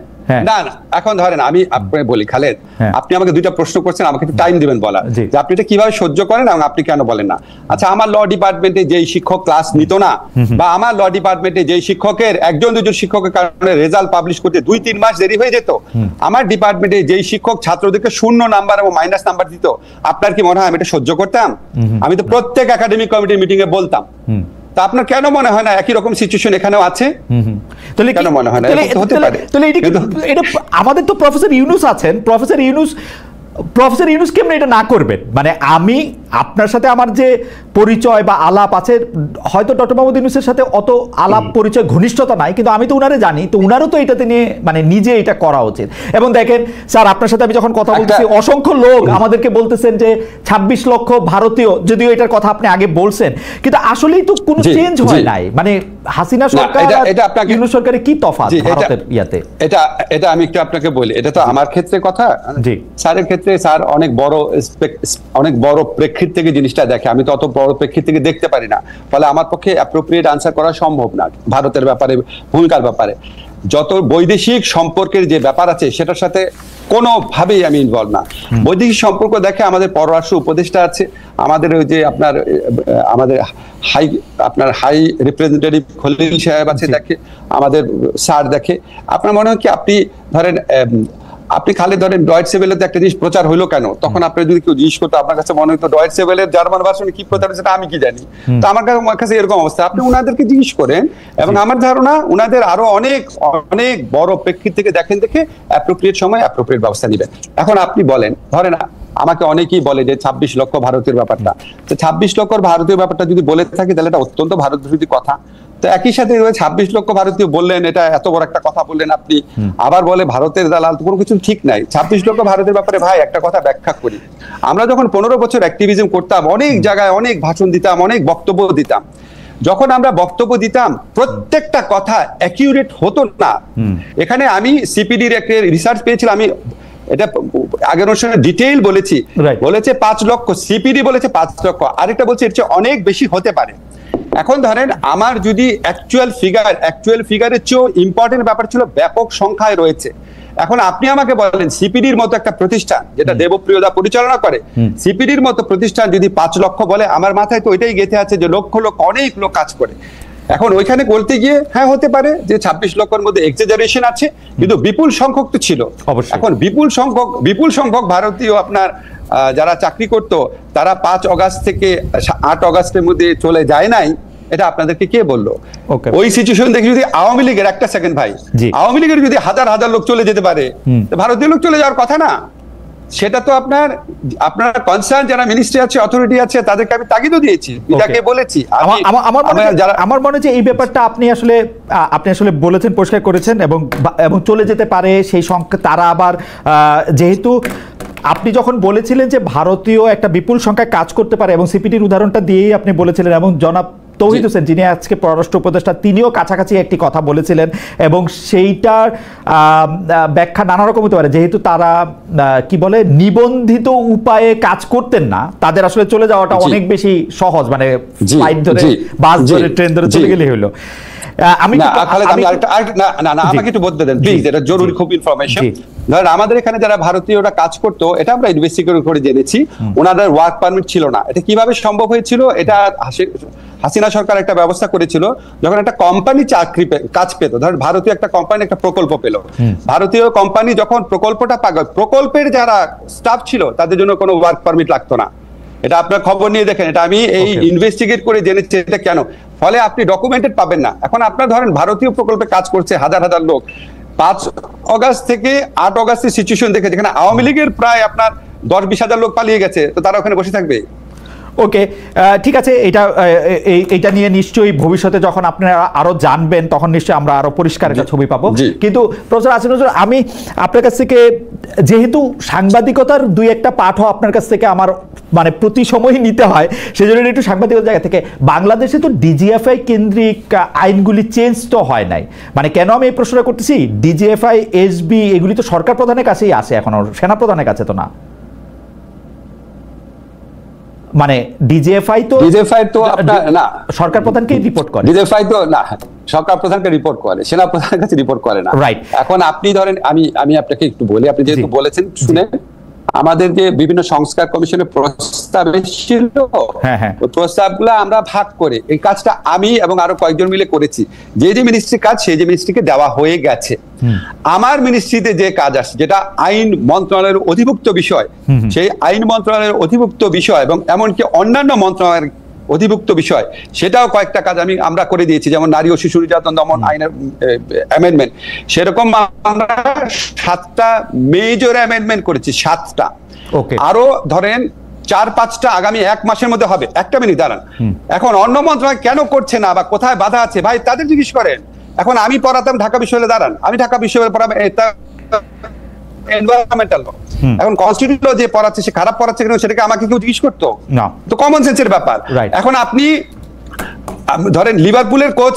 এখন ধরেন আমি আপনাকে বলি, খালেদ, আপনি আমাকে দুইটা প্রশ্ন করছেন, আমাকে একটু টাইম দিবেন বলা যে আপনি এটা কিভাবে সহ্য করেন এবং আপনি কেন বলেন না। আচ্ছা, আমার ল ডিপার্টমেন্টে যেই শিক্ষক ক্লাস নিত না, বা আমার ল ডিপার্টমেন্টে যেই শিক্ষকের একজন দুজন শিক্ষকের কারণে রেজাল্ট পাবলিশ করতে 2-3 মাস দেরি হয়ে যেত, আমার ডিপার্টমেন্টে যেই শিক্ষক ছাত্রদেরকে 0 নাম্বার এবং মাইনাস নাম্বার দিত, আপনার কি মনে হয় আমি এটা সহ্য করতাম? আমি তো প্রত্যেক একাডেমিক কমিটির মিটিং এ বলতাম। তা আপনার কেন মনে হয় না একই রকম সিচুয়েশন এখানেও আছে? কেন মনে হয় না? হতে পারে। এটা আমাদের তো প্রফেসর ইউনুস আছেন, প্রফেসর ইউনুস কেমন এটা না করবেন? মানে আমি আপনার সাথে আমার যে পরিচয় বা আলাপ আছে, হয়তো ডক্টর মোহাম্মদ ইউনুসের সাথে অত আলাপ পরিচয় ঘনিষ্ঠতা নাই, কিন্তু আমি তো উনারে জানি, তো উনারও তো এটাতে নিয়ে মানে নিজে এটা করা উচিত। এবং দেখেন স্যার, আপনার সাথে আমি যখন কথা বলতেছি, অসংখ্য লোক আমাদেরকে বলতেছেন যে 26 লক্ষ ভারতীয়, যদিও এটার কথা আপনি আগে বলছেন, কিন্তু আসলেই তো কোনো চেঞ্জ হয় নাই। মানে হাসিনা সরকার আর ইউনুস সরকারের কি তফাৎ ভারতের ইয়াতে? এটা আমি একটু আপনাকে বলি, এটা তো আমার ক্ষেত্রে কথা, স্যারের ক্ষেত্রে স্যার অনেক বড় প্রেক্ষিত থেকে জিনিসটা দেখে, আমি তো অত বড় প্রেক্ষিত থেকে দেখতে পারি না, ফলে আমার পক্ষে অ্যাপ্রোপ্রিয়েট আনসার করা সম্ভব না ভারতের ব্যাপারে, ভূমিকার ব্যাপারে। যত বৈদেশিক সম্পর্কের যে ব্যাপার আছে সেটার সাথে কোনোভাবেই আমি ইনভলভ না। বৈদেশিক সম্পর্ক দেখে আমাদের পররাষ্ট্র উপদেষ্টা আছে, আমাদের ওই যে আমাদের হাই রিপ্রেজেন্টেটিভ খলিল সাহেব আছে, দেখে আমাদের স্যার দেখে। আপনার মনে হয় কি, আপনি ধরেন আপনি খালি ধরেন ডয়েটসে ওয়েলেতে একটা জিনিস প্রচার হলো কেন, তখন আপনি যদি কেউ জিজ্ঞেস করতো, আপনার কাছে মনে হতো ডয়েটসে ওয়েলের জার্মান ভার্সনে কি প্রচার হচ্ছে আমি কি জানি। তো আমার কাছে এরকম অবস্থা, আপনি উনাদেরকে জিজ্ঞেস করেন, এবং আমার ধারণা উনাদের আরো অনেক অনেক বড় প্রেক্ষিত থেকে দেখে অ্যাপ্রোপ্রিয়েট সময় অ্যাপ্রোপ্রিয়েট ব্যবস্থা নেবেন। এখন আপনি বলেন, ধরেন আমাকে অনেকেই বলে যে 26 লক্ষ ভারতীয় ব্যাপারটা, তো 26 লক্ষ ভারতীয় ব্যাপারটা যদি বলে থাকি তাহলে এটা অত্যন্ত ভারত বিরোধী কথা। তো একই সাথে 26 লক্ষ ভারতীয় বললেন, এটা এত বড় একটা কথা বললেন আপনি, আবার বলে ভারতের দালাল, কোনো কিছু ঠিক নাই। 26 লক্ষ ভারতের ব্যাপারে ভাই একটা কথা ব্যাখ্যা করি, আমরা যখন 15 বছর অ্যাক্টিভিজম করতাম, অনেক জায়গায় অনেক ভাষণ দিতাম, অনেক বক্তব্য দিতাম, যখন আমরা বক্তব্য দিতাম প্রত্যেকটা কথা অ্যাকিউরেট হতো না। এখানে আমি সিপিডির একটা রিসার্চ পেয়েছিলাম, আমি এটা আগের অনুষ্ঠানে ডিটেইল বলেছি, বলেছে 5 লক্ষ, সিপিডি বলেছে 5 লক্ষ, আরেকটা বলছে এর চেয়ে অনেক বেশি হতে পারে। এখন ধরেন আমার যদি অ্যাকচুয়াল ফিগারের চেয়েও ইম্পর্টেন্ট ব্যাপার ছিল ব্যাপক সংখ্যায় রয়েছে। এখন আপনি আমাকে বলেন, সিপিডির মতো একটা প্রতিষ্ঠান যেটা দেবপ্রিয়দা পরিচালনা করে, সিপিডির মতো প্রতিষ্ঠান যদি 5 লক্ষ বলে, আমার মাথায় তো ওইটাই গেঁথে আছে যে লক্ষ অনেক লোক কাজ করে। এখন ওইখানে বলতে গিয়ে হ্যাঁ হতে পারে যে 26 লক্ষের মধ্যে এক্সাজারেশন আছে, কিন্তু বিপুল সংখ্যক তো ছিল। এখন বিপুল সংখ্যক ভারতীয় আপনার যারা চাকরি করত, তারা 5 অগাস্ট থেকে 8 অগাস্টের মধ্যে চলে যায় নাই, এটা আপনাদেরকে কে বললো? ওই সিচুয়েশন দেখে যদি আওয়ামী লীগের, একটা সেকেন্ড ভাই, আওয়ামী লীগের যদি হাজার হাজার লোক চলে যেতে পারে, ভারতীয় লোক চলে যাওয়ার কথা না। সেটা তো আপনার কনসার্ন যারা মিনিস্ট্রি আছে, অথরিটি আছে, তাদেরকে আমি তাগিদও দিয়েছি, বিদাকে বলেছি। আমার মনে হয় যে এই ব্যাপারটা আপনি আসলে বলেছেন, পরিষ্কার করেছেন, এবং চলে যেতে পারে সেই সংখ্যা। তারা আবার যেহেতু আপনি যখন বলেছিলেন যে ভারতীয় একটা বিপুল সংখ্যায় কাজ করতে পারে, এবং সিপিটির উদাহরণটা দিয়েই আপনি বলেছিলেন, এবং জনাব তৌহিদ হোসেন যিনি আজকে পররাষ্ট্র উপদেষ্টা, তিনিও কাছাকাছি একটি কথা বলেছিলেন, এবং সেইটার ব্যাখ্যা নানা রকম হতে পারে। যেহেতু তারা কি বলে নিবন্ধিত উপায়ে কাজ করতেন না, তাদের আসলে চলে যাওয়াটা অনেক বেশি সহজ, মানে ফ্লাইট ধরে, বাস ধরে, ট্রেন ধরে চলে গেলেই হলো। আমাকে একটু বলতে দেন প্লিজ, এটা জরুরি খুব ইনফরমেশন। ধরেন আমাদের এখানে যারা ভারতীয়রা কাজ করতো, এটা আমরা ইনভেস্টিগেট করে জেনেছি, ওনাদের ওয়ার্ক পারমিট ছিল না। এটা কিভাবে সম্ভব হয়েছিল? এটা হাসিনা সরকার একটা ব্যবস্থা করেছিল, যখন একটা কোম্পানি কাজ পেত, ধরেন ভারতীয় একটা কোম্পানি একটা প্রকল্প পেল, ভারতীয় কোম্পানি যখন প্রকল্পটা পাবে, প্রকল্পের যারা স্টাফ ছিল তাদের জন্য কোনো ওয়ার্ক পারমিট লাগতো না। এটা আপনার খবর নিয়ে দেখেন, এটা আমি এই ইনভেস্টিগেট করে জেনেছি এটা কেন। ফলে আপনি ডকুমেন্টেড পাবেন না। এখন আপনার ধরেন ভারতীয় প্রকল্পে কাজ করছে হাজার হাজার লোক, 5 অগাস্ট থেকে 8 অগাস্টের সিচুয়েশন দেখে, যেখানে আওয়ামী লীগের প্রায় আপনার 10-20 হাজার লোক পালিয়ে গেছে, তো তারা ওখানে বসে থাকবে? ওকে, ঠিক আছে। এটা নিয়ে নিশ্চয়ই ভবিষ্যতে যখন আপনারা আরো জানবেন, তখন নিশ্চয়ই আমরা আরো পরিষ্কার একটা ছবি পাবো। কিন্তু প্রফেসর আসিফ নজরুল, আমি আপনার কাছ থেকে, যেহেতু সাংবাদিকতার 2-1টা পাঠও আপনার কাছ থেকে আমার মানে প্রতি সময়ই নিতে হয়, সেজন্য একটু সাংবাদিকতার জায়গা থেকে, বাংলাদেশে তো ডিজিএফআই কেন্দ্রিক আইনগুলি চেঞ্জ তো হয় নাই। মানে কেন আমি এই প্রশ্নটা করতেছি, ডিজিএফআই, এসবি এগুলি তো সরকার প্রধানের কাছেই আসে, এখনো সেনা প্রধানের কাছে তো না। মানে ডিজিএফআই তো আপনার না, সরকার প্রধানকে রিপোর্ট করে। ডিজিএফআই তো না, সরকার প্রধানকে রিপোর্ট করে, সেনা প্রধানের কাছে রিপোর্ট করে না। রাইট। এখন আপনি ধরেন, আমি আপনাকে একটু বলি, আপনি যেহেতু বলেছেন শুনে, আমাদের যে বিভিন্ন সংস্কার কমিশনের প্রস্তাব এসেছিল, ওই প্রস্তাবগুলো আমরা ভাগ করে এই কাজটা আমি এবং আরো কয়েকজন মিলে করেছি। যে মিনিস্ট্রির কাজ সেই মিনিস্ট্রিকে দেওয়া হয়ে গেছে। আমার মিনিস্ট্রিতে যে কাজ আসছে, যেটা আইন মন্ত্রণালয়ের অধিভুক্ত বিষয়, সেই আইন মন্ত্রণালয়ের অধিভুক্ত বিষয় এবং এমনকি অন্যান্য মন্ত্রণালয়ের অধিভুক্ত বিষয়, সেটাও কয়েকটা কাজ আমরা করে দিয়েছি। যেমন নারী ও শিশু নির্যাতন দমন আইনের অ্যামেন্ডমেন্ট, সেরকম আমরা 7টা মেজর অ্যামেন্ডমেন্ট করেছি, 7টা। আরো ধরেন 4-5টা আগামী 1 মাসের মধ্যে হবে। একটা মিনিট দাঁড়ান। এখন অন্য মন্ত্রণালয় কেন করছে না বা কোথায় বাধা আছে, ভাই তাদের জিজ্ঞেস করেন। এখন আমি পড়াতাম ঢাকা বিশ্ববিদ্যালয়ে, দাঁড়ান, আমি ঢাকা বিশ্ববিদ্যালয়ে পড়াবো এনভায়রনমেন্টাল ল। এখন কনস্টিটিউশন ল যে পড়াচ্ছে, সে খারাপ পড়াচ্ছে কেন, সেটাকে আমাকে কেউ জিজ্ঞেস করতো না? তো কমন সেন্সের ব্যাপার। এখন আপনি ধরেন লিভারপুলের কোচ,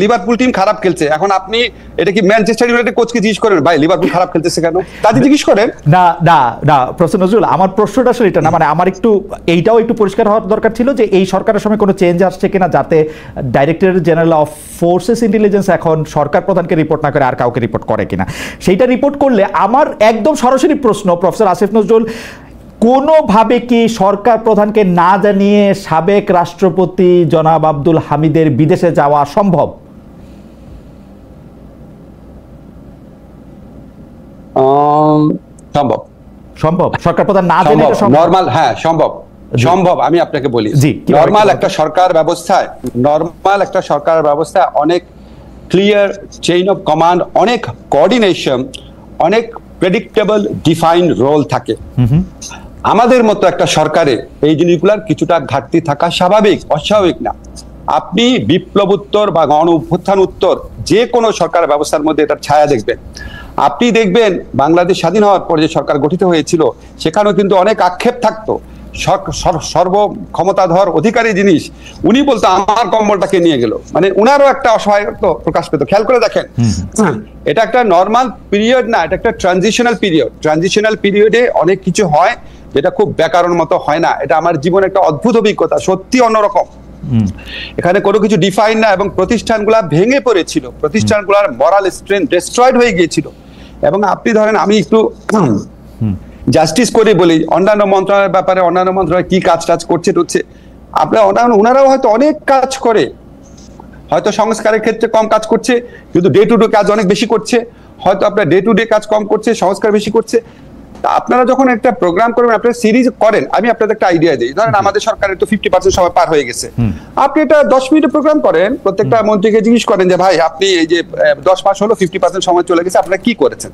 লিভারপুল টিম খারাপ খেলছে, এখন আপনি এটা কি ম্যানচেস্টার ইউনাইটেড কোচকে জিজ্ঞেস করেন, ভাই লিভারপুল খারাপ খেলতেছে কেন? তাদের জিজ্ঞেস করেন। না না না প্রফেসর নজরুল, আমার প্রশ্নটা আসলে এটা না, মানে আমার এইটাও একটু পরিষ্কার হওয়ার দরকার ছিল যে এই সরকারের সময় কোনো চেঞ্জ আসছে কিনা, যাতে director general of forces intelligence এখন সরকার প্রধানকে রিপোর্ট না করে আর কাউকে রিপোর্ট করে কিনা। সেইটা রিপোর্ট করলে আমার একদম সরাসরি প্রশ্ন, প্রফেসর আসিফ নজরুল, কোনোভাবে কি সরকার প্রধানকে না জানিয়ে সাবেক রাষ্ট্রপতি জনাব আব্দুল হামিদের বিদেশে যাওয়া সম্ভব? সম্ভব। সরকার প্রধান না জানিয়ে নরমাল, হ্যাঁ সম্ভব। আমি আপনাকে বলি, নরমাল একটা সরকার ব্যবস্থায় অনেক ক্লিয়ার চেইন অফ কমান্ড, অনেক কোঅর্ডিনেশন, অনেক প্রেডিক্টেবল ডিফাইন্ড রোল থাকে। আমাদের মতো একটা সরকারে এই জিনিসগুলোর কিছুটা ঘাটতি থাকা স্বাভাবিক, অস্বাভাবিক না। আপনি বিপ্লব উত্তর বা গণ অভ্যুত্থান উত্তর যে কোনো সরকার ব্যবস্থার মধ্যে এটার ছায়া দেখবেন। আপনি দেখবেন বাংলাদেশ স্বাধীন হওয়ার পর যে সরকার গঠিত হয়েছিল, সেখানেও কিন্তু অনেক আক্ষেপ থাকতো। সর্ব ক্ষমতাধর অধিকারী জিনিস, উনি বলতো আমার কম্বলটাকে নিয়ে গেল, মানে উনারও একটা অসহায়ত্ব প্রকাশ পেত। খেয়াল করে দেখেন, এটা একটা নর্মাল পিরিয়ড না, এটা একটা ট্রানজিশনাল পিরিয়ড। ট্রানজিশনাল পিরিয়ডে অনেক কিছু হয় যেটা খুব ব্যাকরণ মতো হয় না। এটা আমার জীবনে একটা অদ্ভুত অভিজ্ঞতা, সত্যি অন্যরকম। এখানে কোনো কিছু ডিফাইন না, এবং প্রতিষ্ঠানগুলা ভেঙে পড়েছিল, প্রতিষ্ঠানগুলার মরাল স্ট্রেংথ ডিস্ট্রয়েড হয়ে গিয়েছিল। এবং আপনি ধরেন, আমি একটু জাস্টিস করে বলি, অন্যান্য মন্ত্রণালয়ের ব্যাপারে অন্যান্য মন্ত্রণালয় কি কাজ করছে আপনার ওনারাও হয়তো অনেক কাজ করে, হয়তো সংস্কারের ক্ষেত্রে কম কাজ করছে, কিন্তু ডে টু ডে কাজ অনেক বেশি করছে। হয়তো আপনার ডে টু ডে কাজ কম করছে, সংস্কার বেশি করছে। আপনারা যখন একটা প্রোগ্রাম করবেন, আপনারা সিরিজ করেন, আমি আপনাদের একটা আইডিয়া দিই। ধরেন আমাদের সরকারের তো 50% সময় পার হয়ে গেছে, আপনি এটা 10 মিনিটের প্রোগ্রাম করেন, প্রত্যেকটা মন্ত্রীকে জিজ্ঞেস করেন যে ভাই আপনি এই যে 10 মাস হলো 50% সময় চলে গেছে, আপনারা কি করেছেন?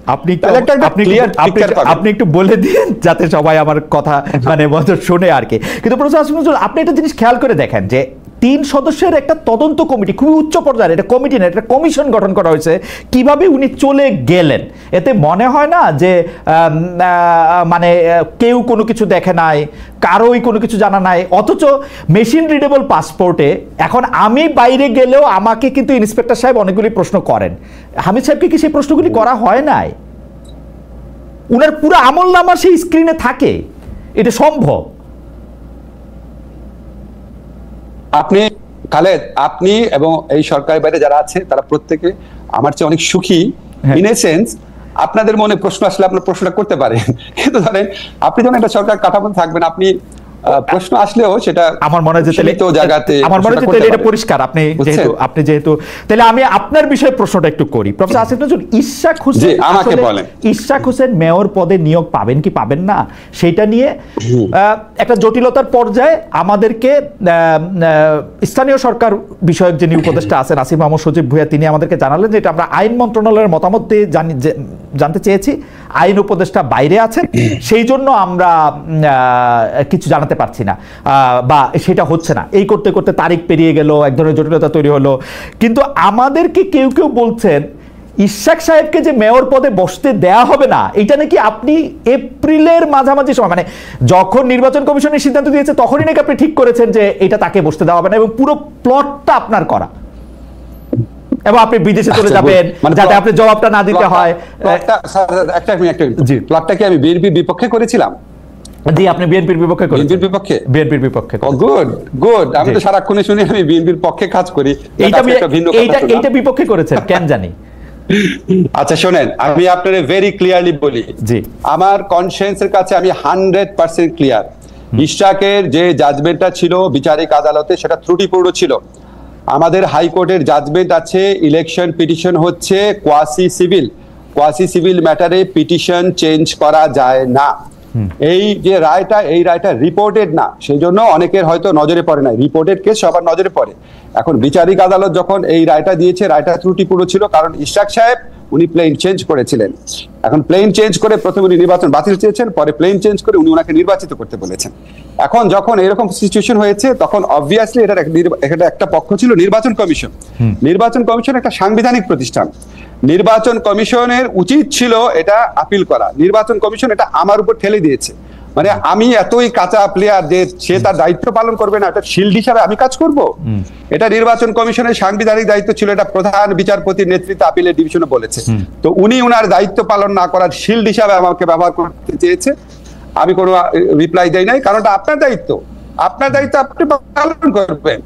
আপনি একটু বলে দিন যাতে সবাই আমার কথা মানে শোনে আর কি। কিন্তু প্রফেসর আসিফ নজরুল, আপনি একটা জিনিস খেয়াল করে দেখেন যে 3 সদস্যের একটা তদন্ত কমিটি, খুবই উচ্চ পর্যায়ের, এটা কমিটি না, এটা কমিশন গঠন করা হয়েছে, কিভাবে উনি চলে গেলেন। এতে মনে হয় না যে মানে কেউ কোনো কিছু দেখে নাই, কারোই কোনো কিছু জানা নাই, অথচ মেশিন রিডেবল পাসপোর্টে এখন আমি বাইরে গেলেও আমাকে কিন্তু ইন্সপেক্টর সাহেব অনেকগুলি প্রশ্ন করেন। হামিদ সাহেবকে কি সেই প্রশ্নগুলি করা হয় নাই? উনার পুরো আমল নামা সেই স্ক্রিনে থাকে, এটা সম্ভব? আপনি খালেদ, আপনি এবং এই সরকারের বাইরে যারা আছে তারা প্রত্যেকে আমার চেয়ে অনেক সুখী, ইন এ সেন্স আপনাদের মনে প্রশ্ন আসলে আপনার প্রশ্নটা করতে পারেন, কিন্তু ধরেন আপনি যখন একটা সরকার কাঠামো থাকবেন, আপনি প্রশ্ন আসলেও সেটা আমার মনে হয় যে জায়গাতে আমার মনে হয় এটা পরিষ্কার। আপনি যেহেতু তাহলে আমি আপনার বিষয়ে প্রশ্নটা একটু করি। প্রফেসর আসিফ নজরুল, ইশাক হোসেন মেয়র পদে নিয়োগ পাবেন কি পাবেন না সেটা নিয়ে একটা জটিলতার পর্যায়ে আমাদেরকে স্থানীয় সরকার বিষয়ক যিনি উপদেষ্টা আছেন আসিফ মাহমুদ সজীব ভুঁইয়া, তিনি আমাদেরকে জানালেন যে এটা আমরা আইন মন্ত্রণালয়ের মতামত দিয়ে জানতে চেয়েছি, আইন উপদেষ্টা বাইরে আছেন, সেই জন্য আমরা কিছু জানাতে পারছি না বা সেটা হচ্ছে না। এই করতে করতে তারিখ পেরিয়ে গেল, এক ধরনের জটিলতা তৈরি হলো। কিন্তু আমাদেরকে কেউ কেউ বলছেন ইশাক সাহেবকে যে মেয়র পদে বসতে দেয়া হবে না, এটা নাকি আপনি এপ্রিলের মাঝামাঝি সময়, মানে যখন নির্বাচন কমিশনের সিদ্ধান্ত দিয়েছে তখনই নাকি আপনি ঠিক করেছেন যে এটা তাকে বসতে দেওয়া হবে না, এবং পুরো প্লটটা আপনার করা, এবং আপনি বিদেশে চলে যাবেন যাতে আপনি জবাবটা না দিতে হয়। প্লটটা কি আমি বিএনপির বিপক্ষে করেছিলাম? জি, আপনি বিএনপির বিপক্ষে করেছেন। বিএনপির বিপক্ষে। গুড। আমি তো সারাক্ষণে শুনি আমি বিএনপির পক্ষে কাজ করি। এইটা বিপক্ষে করেছেন কেন জানি। আচ্ছা শোনেন, আমি আপনাদের ভেরি ক্লিয়ারলি বলি, জি আমার কনসিয়েন্সের কাছে আমি 100% ক্লিয়ার। ইশাকের যে জাজমেন্টটা ছিল বিচারিক আদালতে সেটা ত্রুটিপূর্ণ ছিল। আমাদের হাইকোর্টের জাজমেন্ট আছে, ইলেকশন পিটিশন হচ্ছে কোয়াসি সিভিল ম্যাটারে পিটিশন চেঞ্জ করা যায় না। এই যে রায়টা, এই রায়টা রিপোর্টেড না, সেই জন্য অনেকের হয়তো নজরে পড়ে না। রিপোর্টেড কেস সবার নজরে পড়ে। এখন বিচারিক আদালত যখন এই রায়টা দিয়েছে, রায়টা ত্রুটিপূর্ণ ছিল, কারণ ইশাক সাহেব উনি প্লেন চেঞ্জ করেছিলেন। এখন প্লেন চেঞ্জ করে প্রথমে উনি নির্বাচন বাতিল চেয়েছেন, পরে প্লেন চেঞ্জ করে উনি ওনাকে নির্বাচিত করতে বলেছেন। এখন যখন এরকম সিচুয়েশন হয়েছে, তখন অবভিয়াসলি এটা একটা পক্ষ ছিল নির্বাচন কমিশন। নির্বাচন কমিশন একটা সাংবিধানিক প্রতিষ্ঠান। নির্বাচন কমিশনের উচিত ছিল এটা আপিল করা। নির্বাচন কমিশন এটা আমার উপর ঠেলে দিয়েছে। মানে আমি এতই কাঁচা প্লেয়ার যে সে তার দায়িত্ব পালন করবে না, এটা শিল্ড হিসাবে আমি কাজ করব? এটা নির্বাচন কমিশনের সাংবিধানিক দায়িত্ব ছিল, এটা প্রধান বিচারপতির নেতৃত্বে আপিলের ডিভিশনে বলেছে। তো উনি ওনার দায়িত্ব পালন না করার শিল্ড হিসাবে আমাকে ব্যবহার করতে চেয়েছে। আমি কোনো রিপ্লাই দেই নাই, কারণ এটা আপনার দায়িত্ব আপনি পালন করবেন।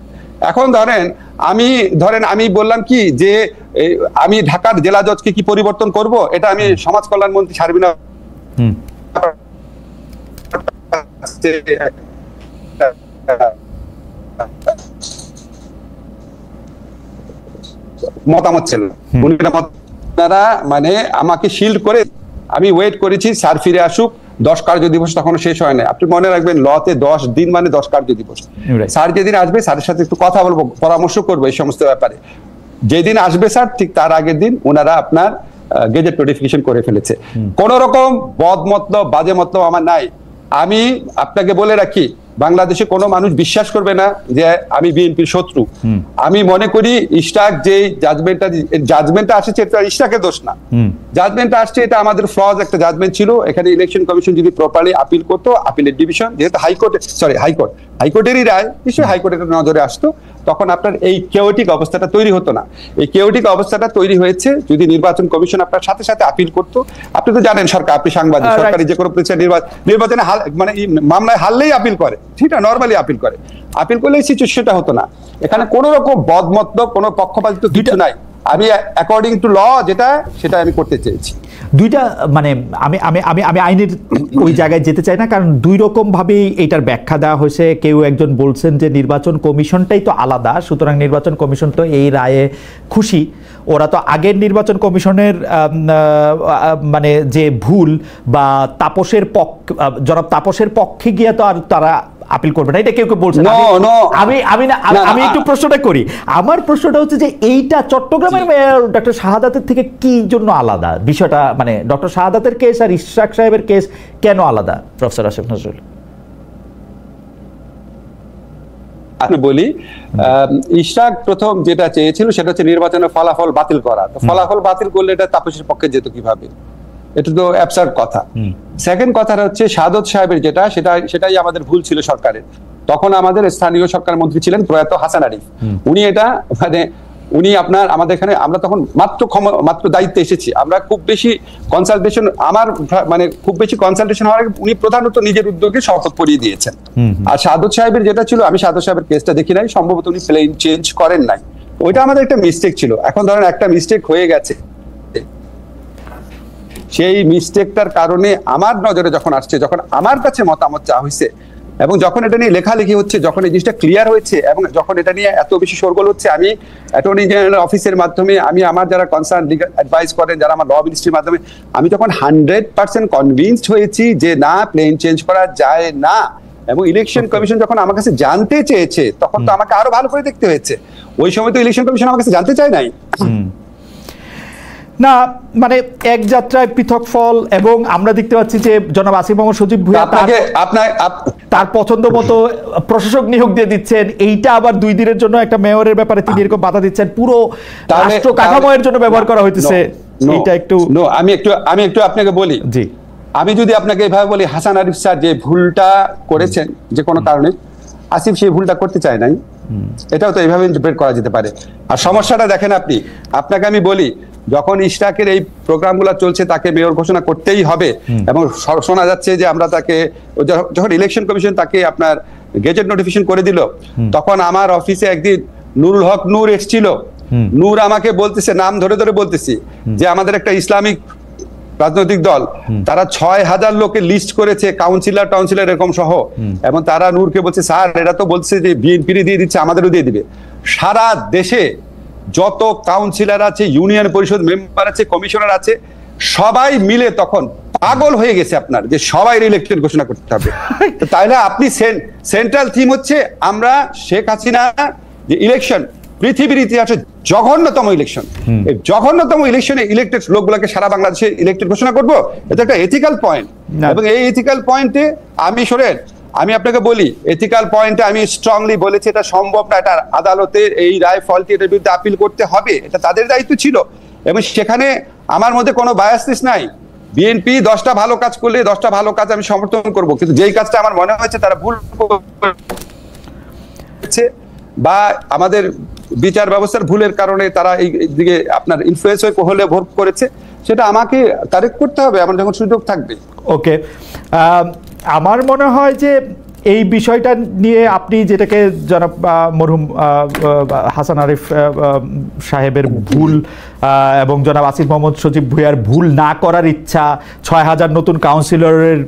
এখন ধরেন আমি বললাম কি যে আমি ঢাকার জেলা জজকে কি পরিবর্তন করব, এটা আমি সমাজ কল্যাণ মন্ত্রী শারমিনা মতামত ছিল। আপনারা মানে আমাকে শিল্ড করে আমি ওয়েট করেছি স্যার ফিরে আসুক, 10 কার্য দিবস তখনও শেষ হয় না। আপনি মনে রাখবেন লতে 10 দিন মানে 10 কার্য দিবস। স্যার যেদিন আসবে স্যারের সাথে একটু কথা বলবো, পরামর্শ করবো এই সমস্ত ব্যাপারে। যেদিন আসবে স্যার ঠিক তার আগের দিন ওনারা আপনার গেজেট নোটিফিকেশন করে ফেলেছে। কোন রকম বদমতলব বাজে মতলব আমার নাই। আমি আপনাকে বলে রাখি, বাংলাদেশে কোনো মানুষ বিশ্বাস করবে না যে আমি বিএনপির শত্রু। আমি মনে করি ইশাক যে জাজমেন্টটা আসছে এটা ইশাকের দোষ না। জাজমেন্টটা আসছে এটা আমাদের ফ্লজ একটা জাজমেন্ট ছিল। এখানে ইলেকশন কমিশন যদি প্রপারলি আপিল করতো, আপিলের ডিভিশন যেহেতু হাইকোর্টেরই রায়, নিশ্চয়ই হাইকোর্টের নজরে আসতো, তখন আপনার এই কেওটিক অবস্থাটা তৈরি হতো না। এই কেওটিক অবস্থাটা তৈরি হয়েছে যদি নির্বাচন কমিশন আপনার সাথে সাথে আপিল করতো। আপনি তো জানেন সরকার, আপনি সাংবাদিক, সরকারি যে কোনো নির্বাচনে মানে মামলায় হারলেই আপিল করে, ঠিক না, নর্মালি আপিল করে। আপিল করলে এই সিচুয়েশনটা হতো না। এখানে কোন রকম বদমতলব, কোনো পক্ষপাতিত্ব কিছু নাই। আমি অ্যাকর্ডিং টু ল যেটা সেটা আমি করতে চেয়েছি। দুইটা মানে আমি আমি আমি আমি আইনের ওই জায়গায় যেতে চাই না, কারণ দুই রকম ভাবেই এইটার ব্যাখ্যা দেওয়া হয়েছে। কেউ একজন বলছেন যে নির্বাচন কমিশনটাই তো আলাদা, সুতরাং নির্বাচন কমিশন তো এই রায়ে খুশি, ওরা তো আগের নির্বাচন কমিশনের মানে যে ভুল বা তাপসের জনাব তাপসের পক্ষে গিয়ে তো আর তারা আপিল করবে না, এটা কেউ কেউ বলছেন। আমি একটু প্রশ্নটা করি। আমার প্রশ্নটা হচ্ছে যে এইটা চট্টগ্রামের মেয়র ডক্টর শাহাদাতের থেকে কি জন্য আলাদা বিষয়টা, মানে ডক্টর শাহাদাতের কেস আর ইশরাক সাহেবের কেস কেন আলাদা প্রফেসর আসিফ নজরুল? আমি বলি, ইশরাক প্রথম যেটা চেয়েছিল সেটা হচ্ছে নির্বাচনের ফলাফল বাতিল করা। তো ফলাফল বাতিল করলে এটা তাপসের পক্ষে যেত কিভাবে? এটা তো অ্যাবসার্ড কথা। সেকেন্ড কথাটা হচ্ছে শাহাদত সাহেবের যেটা সেটাই আমাদের ভুল ছিল সরকারের। তখন আমাদের স্থানীয় সরকার মন্ত্রী ছিলেন প্রয়াত হাসান আরিফ। উনি এটা মানে উনি আমাদের এখানে আমরা তখন মাত্র দায়িত্বে এসেছি, আমরা খুব বেশি কনসালটেশন খুব বেশি কনসালটেশন হওয়ার আগে উনি প্রধানত নিজের উদ্যোগে শপথ পড়িয়ে দিয়েছেন। আর শাহাদত সাহেবের যেটা ছিল, আমি শাহাদত সাহেবের কেসটা দেখি নাই, সম্ভবত উনি প্লেন চেঞ্জ করেন নাই, ওইটা আমাদের একটা মিস্টেক ছিল। এখন ধরেন একটা মিস্টেক হয়ে গেছে, সেই মিস্টেকটার কারণে আমার নজরে যখন আসছে, যখন আমার কাছে মতামত চাওয়া হয়েছে এবং যখন এটা নিয়ে লেখালেখি হচ্ছে, যখন এই জিনিসটা ক্লিয়ার হয়েছে এবং যখন এটা নিয়ে এত বেশি শোরগোল হচ্ছে, আমি অ্যাটর্নি জেনারেল অফিসের মাধ্যমে, আমি আমার যারা কনসার্ন লিগ্যাল অ্যাডভাইস করেন, যারা আমার ল মিনিস্ট্রির মাধ্যমে, আমি তখন 100% কনভিন্সড হয়েছি যে না, প্লেন চেঞ্জ করা যায় না। এবং ইলেকশন কমিশন যখন আমার কাছে জানতে চেয়েছে তখন তো আমাকে আরো ভালো করে দেখতে হয়েছে। ওই সময় তো ইলেকশন কমিশন আমার কাছে জানতে চায় নাই না, মানে এক যাত্রায় পৃথক ফল। এবং আমরা দেখতে পাচ্ছি যে জনাব আসিফ মোহাম্মদ সজীব ভুঁইয়া তার পছন্দ মতো প্রশাসক নিয়োগ দিয়ে দিচ্ছেন, এইটা আবার 2 দিনের জন্য একটা মেয়রের ব্যাপারে তিনি এরকম বাধা দিচ্ছেন, পুরো রাষ্ট্র কাঠামোর জন্য ব্যবহার করা হইতেছে। এটা একটু আমি একটু আপনাকে বলি, জি, আমি যদি আপনাকে এভাবে বলি, হাসান আরিফ স্যার যে ভুলটা করেছেন যে কোনো কারণে, আসিফ সেই ভুলটা করতে চায় নাই, এটাও তো এইভাবে ইন্টারপ্রেট করা যেতে পারে। আর সমস্যাটা দেখেন আপনাকে আমি বলি, যখন ইশরাকের এই প্রোগ্রামগুলো চলছে তাকে মেয়র ঘোষণা করতেই হবে, এবং শোনা যাচ্ছে যে আমরা তাকে যখন ইলেকশন কমিশন তাকে আপনার গেজেট নোটিফিকেশন করে দিল, তখন আমার অফিসে একদিন নুরুল হক নূর এসেছিল। নূর আমাকে বলতেছে, নাম ধরে ধরে বলতেছি, যে আমাদের একটা ইসলামিক রাজনৈতিক দল তারা 6000 লোকে লিস্ট করেছে, কাউন্সিলর এরকম সহ, এবং তারা নূরকে বলছে, স্যার এরা তো বলছে যে বিএনপি দিয়ে দিচ্ছে, আমাদেরও দিয়ে দিবে। সারা দেশে যত কাউন্সিলর আছে, ইউনিয়ন পরিষদ মেম্বার আছে, কমিশনার আছে, সবাই মিলে তখন পাগল হয়ে গেছে আপনার, যে সবাই ইলেকশন ঘোষণা করতে হবে। তাইলে আপনি সেন্ট্রাল থিম হচ্ছে আমরা শেখ হাসিনা যে ইলেকশন, পৃথিবীর ইতিহাসে জঘন্যতম ইলেকশন, এই জঘন্যতম ইলেকশনে ইলেক্টেড লোকগুলোকে সারা বাংলাদেশে ইলেক্টেড ঘোষণা করবো, এটা একটা এথিক্যাল পয়েন্ট। এবং এই এথিক্যাল পয়েন্টে আমি আপনাকে বলি, এথিক্যাল পয়েন্টে আমি স্ট্রংলি বলেছি এটা সম্ভব না, এটা আদালতের এই রায় ফলটি এটার বিরুদ্ধে আপিল করতে হবে, এটা তাদের দায়িত্ব ছিল। এবং সেখানে আমার মধ্যে কোনো বায়াসনেস নাই। বিএনপি 10টা ভালো কাজ করলে 10টা ভালো কাজ আমি সমর্থন করব, কিন্তু যেই কাজটা আমার মনে হয়েছে তারা ভুল করেছে বা আমাদের বিচার ব্যবস্থার ভুলের কারণে তারা এই দিকে আপনার ইনফ্লুয়েন্স হলে ভোট করেছে, সেটা আমাকে কারেক্ট করতে হবে আমার যখন সুযোগ থাকবে। ওকে, আমার মনে হয় যে এই বিষয়টা নিয়ে আপনি যেটাকে জনাব মরহুম হাসান আরিফ সাহেবের ভুল এবং জনাব আসিফ মোহাম্মদ সজীব ভুঁইয়ার ভুল না করার ইচ্ছা, 6000 নতুন কাউন্সিলরের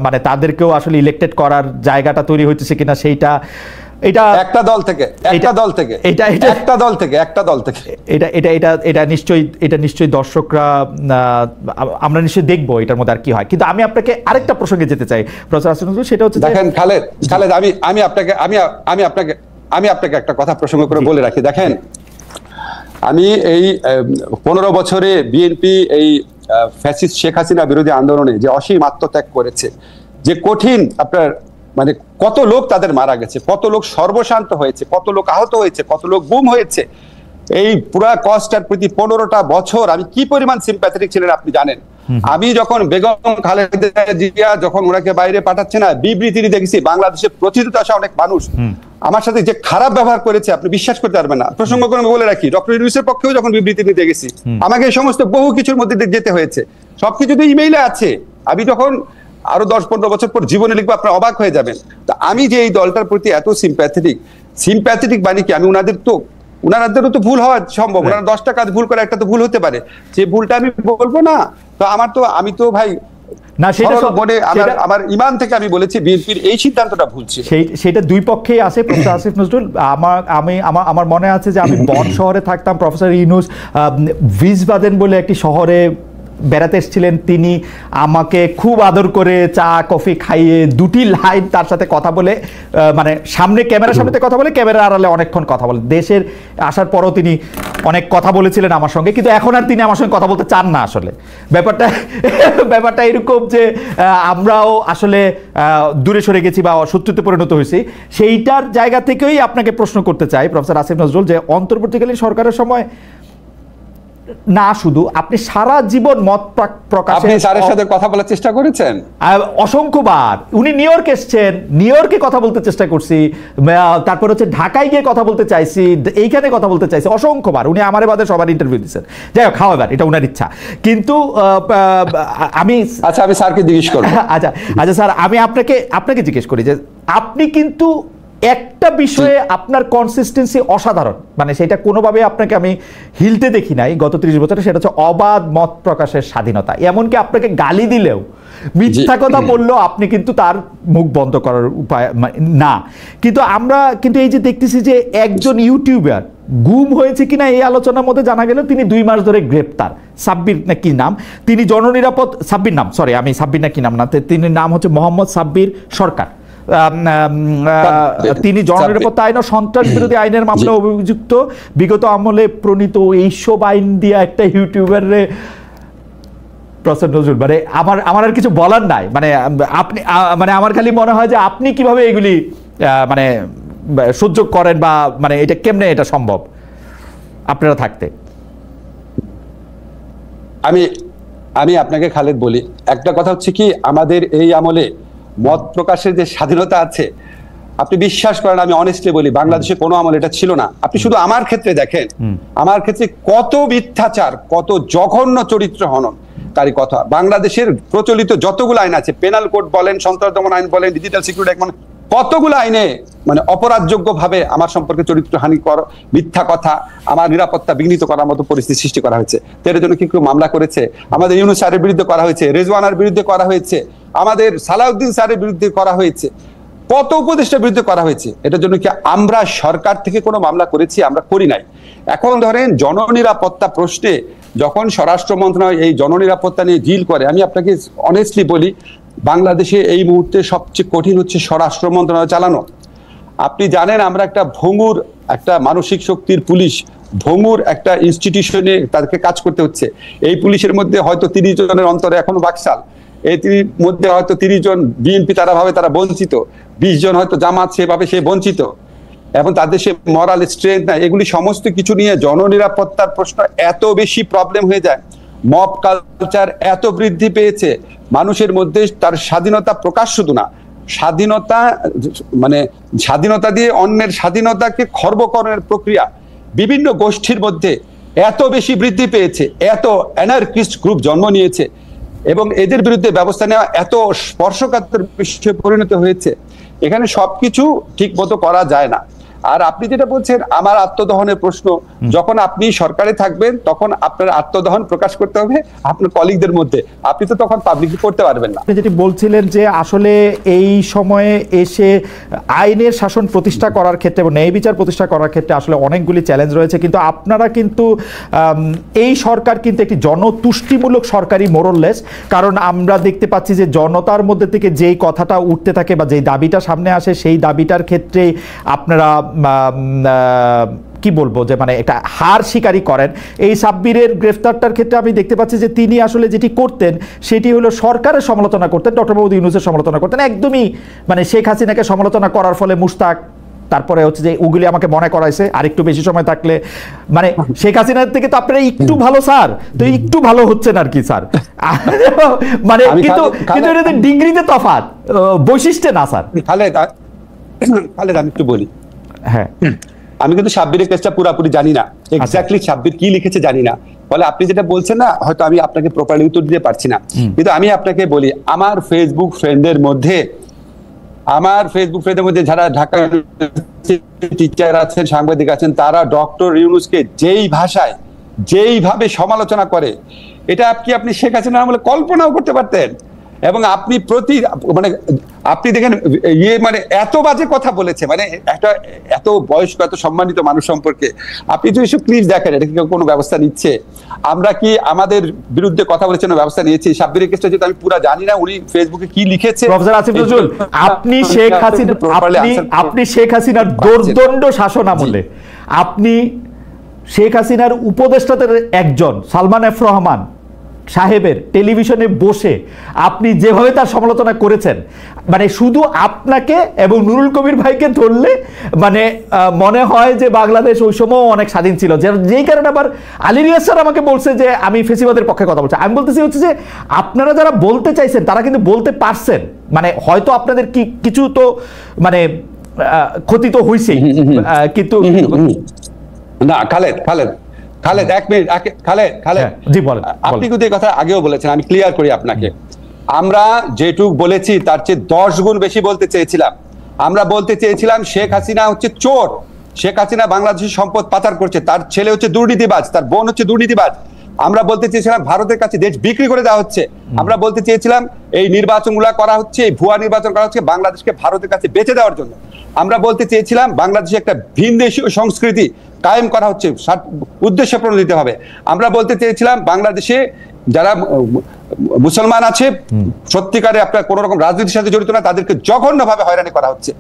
মানে তাদেরকেও আসলে ইলেক্টেড করার জায়গাটা তৈরি হইতেছে কিনা, সেইটা এটা নিশ্চয়ই দর্শকরা, আমরা নিশ্চয়ই দেখবো এটার মধ্যে আর কি হয়। কিন্তু আমি আপনাকে আরেকটা প্রসঙ্গে যেতে চাই প্রফেসর আসিফ নজরুল, সেটা হচ্ছে দেখেন খালেদ, আমি আপনাকে একটা কথা প্রসঙ্গ করে বলে রাখি। দেখেন, আমি এই 15 বছরে বিএনপি এই ফ্যাসিস্ট শেখ হাসিনা বিরোধী আন্দোলনে যে অসীম আত্মত্যাগ করেছে, যে কঠিন আপনার মানে কত লোক তাদের মারা গেছে, কত লোক সর্বশান্ত হয়েছে, কত লোক আহত হয়েছে, কত লোক গুম হয়েছে, এই পুরা কষ্টের প্রতি 15টা বছর আমি কি পরিমাণ সিম্প্যাথেটিক ছিলেন আপনি জানেন। আমি যখন বেগম খালেদা জিয়া যখন ওনাকে বাইরে পাঠাচ্ছে না, বিবৃতি দেখেছি, বাংলাদেশের প্রতিনিধিত্ব আসা অনেক মানুষ আমার সাথে যে খারাপ ব্যবহার করেছে আপনি বিশ্বাস করতে পারবেন না। প্রসঙ্গ করে বলে রাখি, ডক্টর ইউনূসের পক্ষেও যখন বিবৃতি নিতে গেছি, আমাকে এই সমস্ত বহু কিছুর মধ্যে যেতে হয়েছে, সবকিছু তো ইমেইলে আছে। আমি তখন আরো 10-15 বছর পর জীবনে লিখবো, আপনারা অবাক হয়ে যাবেন। তা আমি যে এই দলটার প্রতি এত সিম্প্যাথেটিক মানে কি, আমি ওনাদের তো উনারাদেরও তো ভুল হওয়া সম্ভব, ওনারা 10টা কাজ ভুল করে একটা তো ভুল হতে পারে, যে ভুলটা আমি বলবো না। তো আমি তো ভাই না, সেটা আমার ইমান থেকে আমি বলেছি বিএনপির এই সিদ্ধান্তটা ভুল ছিল। সেটা দুই পক্ষেই আছে প্রফেসর আসিফ নজরুল। আমার মনে আছে যে আমি বন শহরে থাকতাম, প্রফেসর ইউনূস ভিসবাদেন বলে একটি শহরে বেড়াতে এসেছিলেন, তিনি আমাকে খুব আদর করে চা কফি খাইয়ে 2টি লাইন তার সাথে কথা বলে, মানে সামনে ক্যামেরার সামনে কথা বলে, ক্যামেরার আড়ালে অনেকক্ষণ কথা বলে। দেশের আসার পরও তিনি অনেক কথা বলেছিলেন আমার সঙ্গে, কিন্তু এখন আর তিনি আমার সঙ্গে কথা বলতে চান না। আসলে ব্যাপারটা এরকম যে আমরাও আসলে দূরে সরে গেছি বা শত্রুতে পরিণত হয়েছি। সেইটার জায়গা থেকেই আপনাকে প্রশ্ন করতে চাই প্রফেসর আসিফ নজরুল, যে অন্তর্বর্তীকালীন সরকারের সময় না শুধু আপনি সারা জীবন মত প্রকাশে, আপনি স্যারের সাথে কথা বলার চেষ্টা করেছেন অসংখ্যবার। উনি নিউ ইয়র্ক এসেছেন, নিউ ইয়র্কে কথা বলতে চেষ্টা করছি, তারপর হচ্ছে ঢাকায় গিয়ে কথা বলতে চাইছি, এইখানে কথা বলতে চাইছি অসংখ্যবার। উনি আমার বাদে সবার ইন্টারভিউ দিচ্ছেন। যাই হোক, খাওয়াবার এটা উনার ইচ্ছা। কিন্তু আমি স্যারকে জিজ্ঞেস করব। আচ্ছা স্যার, আমি আপনাকে জিজ্ঞেস করি যে আপনি কিন্তু একটা বিষয়ে আপনার কনসিস্টেন্সি অসাধারণ, মানে সেটা কোনোভাবে আপনাকে আমি হিলতে দেখি নাই গত 30 বছরে, সেটা হচ্ছে অবাধ মত প্রকাশের স্বাধীনতা। এমনকি আপনাকে গালি দিলেও, মিথ্যা কথা বললেও আপনি কিন্তু তার মুখ বন্ধ করার উপায় না। কিন্তু আমরা কিন্তু এই যে দেখতেছি যে একজন ইউটিউবার গুম হয়েছে কিনা এই আলোচনার মধ্যে জানা গেল তিনি 2 মাস ধরে গ্রেপ্তার। সাব্বির না কি নাম, তিনি জননিরাপদ, সাব্বির নাম, সরি আমি সাব্বির না কি নাম না, তিনি নাম হচ্ছে মোহাম্মদ সাব্বির সরকার। তিনি জননিরাপত্তা আইন ও সন্ত্রাস বিরোধী আইনের মামলায় অভিযুক্ত। বিগত আমলে প্রণীত এইসব আইন দিয়ে একটা ইউটিউবারে প্রফেসর নজরুল, মানে আমার আর কিছু বলার নাই। মানে আপনি, মানে আমার খালি মনে হয় যে আপনি কিভাবে এগুলি মানে সহ্য করেন, বা মানে এটা কেমনে এটা সম্ভব আপনারা থাকতে। আমি আপনাকে খালেদ বলি, একটা কথা হচ্ছে কি, আমাদের এই আমলে মত প্রকাশের যে স্বাধীনতা আছে, আপনি বিশ্বাস করেন, আমি অনেস্টলি বলি, বাংলাদেশে কোনো আমল এটা ছিল না। আপনি শুধু আমার ক্ষেত্রে দেখেন, আমার ক্ষেত্রে কত মিথ্যাচার, কত জঘন্য চরিত্র হনন তারই কথা। বাংলাদেশের প্রচলিত যতগুলো আইন আছে, পেনাল কোড বলেন, সন্ত্রাস দমন আইন বলেন, ডিজিটাল সিকিউরিটি অ্যাক্ট, মানে কতগুলো আইনে মানে অপরাধযোগ্য ভাবে আমার সম্পর্কে চরিত্রহানি করা, মিথ্যা কথা, আমার নিরাপত্তা বিঘ্নিত করার মতো পরিস্থিতি সৃষ্টি করা হয়েছে। এর জন্য কি কেউ মামলা করেছে? আমাদের ইউনূস স্যারের বিরুদ্ধে করা হয়েছে, রেজওয়ানার বিরুদ্ধে করা হয়েছে, আমাদের সালাউদ্দিন স্যারের বিরুদ্ধে করা হয়েছে, কত উপদেষ্টার বিরুদ্ধে করা হয়েছে। এটার জন্য কি আমরা সরকার থেকে কোনো মামলা করেছি? আমরা করি নাই। এখন ধরেন জননিরাপত্তা প্রশ্নে যখন স্বরাষ্ট্র মন্ত্রণালয় এই জননিরাপত্তা নিয়ে ডিল করে, আমি আপনাকে অনেস্টলি বলি, বাংলাদেশে এই মুহূর্তে সবচেয়ে কঠিন হচ্ছে স্বরাষ্ট্র মন্ত্রণালয় চালানো। আপনি জানেন, আমরা একটা ভঙ্গুর, একটা মানসিক শক্তির পুলিশ, ভঙ্গুর একটা ইনস্টিটিউশনে তাদেরকে কাজ করতে হচ্ছে। এই পুলিশের মধ্যে হয়তো 30 জনের অন্তরে এখনো বাকশাল, এই মধ্যে হয়তো 30 জন বিএনপি তারা ভাবে তারা বঞ্চিত, 20 জন হয়তো জামাত সেভাবে সে বঞ্চিত, এবং তাদের সে মরাল স্ট্রেংথ নাই। এগুলি সমস্ত কিছু নিয়ে জননিরাপত্তার প্রশ্ন এত বেশি প্রবলেম হয়ে যায়, মব কালচার এত বৃদ্ধি পেয়েছে, মানুষের মধ্যে তার স্বাধীনতা প্রকাশ শুধু না, স্বাধীনতা মানে স্বাধীনতা দিয়ে অন্যের স্বাধীনতাকে খর্বকরণের প্রক্রিয়া বিভিন্ন গোষ্ঠীর মধ্যে এত বেশি বৃদ্ধি পেয়েছে, এত অ্যানার্কিস্ট গ্রুপ জন্ম নিয়েছে, এবং এদের বিরুদ্ধে ব্যবস্থা নেওয়া এত স্পর্শকাতর বিষয়ে পরিণত হয়েছে। এখানে সবকিছু ঠিক মতো করা যায় না। আর আপনি যেটা বলছেন আমার আত্মদহনের প্রশ্ন, যখন আপনি সরকারে থাকবেন তখন আপনার আত্মদহন প্রকাশ করতে হবে আপনার কলিগদের মধ্যে, আপনি তো তখন পাবলিকলি করতে পারবেন না। আপনি যেটি বলছিলেন যে আসলে এই সময়ে এসে আইনের শাসন প্রতিষ্ঠা করার ক্ষেত্রে এবং ন্যায় বিচার প্রতিষ্ঠা করার ক্ষেত্রে আসলে অনেকগুলি চ্যালেঞ্জ রয়েছে, কিন্তু আপনারা কিন্তু এই সরকার কিন্তু একটি জনতুষ্টিমূলক সরকারি মোরললেস, কারণ আমরা দেখতে পাচ্ছি যে জনতার মধ্যে থেকে যেই কথাটা উঠতে থাকে বা যেই দাবিটা সামনে আসে, সেই দাবিটার ক্ষেত্রে আপনারা কি বলবো যে মানে একটা হার স্বীকারই করেন। এই সাব্বিরের গ্রেফতারটার ক্ষেত্রে আমি দেখতে পাচ্ছি যে তিনি আসলে যেটি করতেন সেটি হলো সরকারের সমালোচনা করতেন, ডক্টর মোহাম্মদ ইউনূসের সমালোচনা করতেন, একদমই মানে শেখ হাসিনাকে সমালোচনা করার ফলে মুশতাক, তারপরে হচ্ছে যে ওগুলি আমাকে মনে করাইছে আর একটু বেশি সময় থাকলে, মানে শেখ হাসিনার থেকে তো আপনারা একটু ভালো স্যার, তো একটু ভালো হচ্ছেন আর কি স্যার, মানে কিন্তু এটা ডিগ্রিতে তফাৎ, বৈশিষ্ট্যে না স্যার। খালেদ আমি একটু বলি, হ্যাঁ আমি কিন্তু সাব্বিরের কেসটা পুরোপুরি জানি না, এক্স্যাক্টলি সাব্বির কি লিখেছে জানি না, ফলে আপনি যেটা বলছেন না হয়তো আমি আপনাকে প্রপারলি উত্তর দিতে পারছি না। কিন্তু আমি আপনাকে বলি, আমার ফেসবুক ফ্রেন্ডের মধ্যে আমার ফেসবুক পেজের মধ্যে যারা ঢাকা টিচার আছেন, সাংবাদিক আছেন, তারা ডক্টর ইউনূসকে যেই ভাষায় যেইভাবে সমালোচনা করে, এটা আপনি শেখ হাসিনার আমলে কল্পনাও করতে পারতেন। এবং আপনি আপনি দেখেন মানে এত বাজে কথা বলেছে, মানে একটা এত বয়স্ক এত সম্মানিত মানুষ সম্পর্কে আপনি যদি এসব প্লিজ দেখেন, এটা কি কোনো ব্যবস্থা নিচ্ছে? আমরা কি আমাদের বিরুদ্ধে কথা বলেছেন, ব্যবস্থা নিয়েছি? সাব্বিরের কেসটা যেটা আমি পুরো জানি না, উনি ফেসবুকে কি লিখেছে। প্রফেসর আসিফ নজরুল, আপনি শেখ হাসিনার দোর্দণ্ড শাসন আমলে আপনি শেখ হাসিনার উপদেষ্টাদের একজন সালমান এফ রহমান সাহেবের টেলিভিশনে বসে আপনি যেভাবে তার সমালোচনা করেছেন, মানে শুধু আপনাকে এবং নুরুল কবির ভাইকে ধরলে মানে মনে হয় যে বাংলাদেশ ওই সময় অনেক স্বাধীন ছিল, যেই কারণে আবার আলী রিয়াজ স্যার আমাকে বলছে যে আমি ফেসিবাদের পক্ষে কথা বলছি। আমি বলতেছি হচ্ছে যে আপনারা যারা বলতে চাইছেন তারা কিন্তু বলতে পারছেন, মানে হয়তো আপনাদের কিছু তো মানে ক্ষতি তো হয়েছেই, কিন্তু না খালেদ এক মিনিট, খালেদ জি বলেন। আপনি কিন্তু এই কথা আগেও বলেছেন, আমি ক্লিয়ার করি আপনাকে। আমরা যেটুক বলেছি তার চেয়ে 10 গুণ বেশি বলতে চেয়েছিলাম। আমরা বলতে চেয়েছিলাম শেখ হাসিনা হচ্ছে চোর, শেখ হাসিনা বাংলাদেশের সম্পদ পাচার করছে, তার ছেলে হচ্ছে দুর্নীতিবাজ, তার বোন হচ্ছে দুর্নীতিবাজ। আমরা বলতে চেয়েছিলাম ভারতের কাছে দেশ বিক্রি করে দেওয়া হচ্ছে। আমরা বলতে চেয়েছিলাম এই নির্বাচনগুলো করা হচ্ছে, এই ভুয়া নির্বাচন করা হচ্ছে বাংলাদেশকে ভারতের কাছে বেচে দেওয়ার জন্য। আমরা বলতে চেয়েছিলাম বাংলাদেশে একটা ভিনদেশীয় সংস্কৃতি কায়েম করা হচ্ছে, উদ্দেশ্য প্রণোদিত হবে। আমরা বলতে চেয়েছিলাম বাংলাদেশে যারা মুসলমান আছে সত্যিকারে আপনার কোন রকম রাজনীতির সাথে জড়িত না, তাদেরকে জঘন্যভাবে হয়রানি করা হচ্ছে।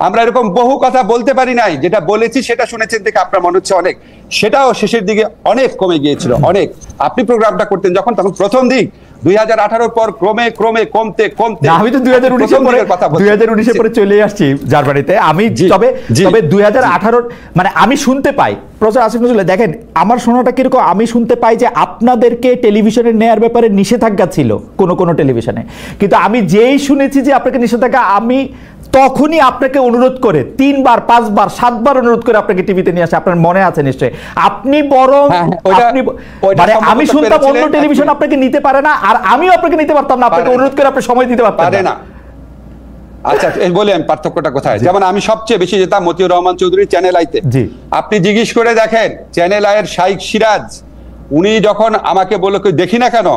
আমরা এরকম বহু কথা বলতে পারি নাই, যেটা বলেছি সেটা শুনেছেন দেখে আপনার মনে হচ্ছে অনেক, সেটাও শেষের দিকে অনেক কমে গিয়েছিল অনেক। আপনি প্রোগ্রামটা করতেন যখন, তখন প্রথম দিক 2018 পর ক্রমে ক্রমে কমতে কমতে আমি তো 2019 পরে চলে আসছি জার্মানিতে। আমি তবে 2018 মানে আমি শুনতে পাই, প্রফেসর আসিফ নজরুল দেখেন আমার শোনাটা কিরকম, আমি শুনতে পাই যে আপনাদেরকে টেলিভিশনে নেয়ার ব্যাপারে নিষেধাজ্ঞা ছিল কোন টেলিভিশনে, কিন্তু আমি যেই শুনেছি যে আপনাকে নিষেধাজ্ঞা, আমি তখনই আপনাকে অনুরোধ করে 3 বার 5 বার 7 বার অনুরোধ করে আপনাকে টিভিতে নিয়ে আসে, আপনার মনে আছে নিশ্চয়ই। আপনি বরং মানে আমি শুনতাম অন্য টেলিভিশন আপনাকে নিতে পারে না, আর আমিও আপনাকে নিতে পারতাম না, আপনাকে অনুরোধ করে আপনি সময় দিতে পারতেন না। আচ্ছা বলি আমি পার্থক্যটা কোথায়। যেমন আমি সবচেয়ে বেশি যেতাম মতিউর রহমান চৌধুরী চ্যানেল আইতে। আপনি জিজ্ঞেস করে দেখেন চ্যানেল আইয়ের শাইখ সিরাজ, উনি যখন আমাকে বলল দেখি না কেন,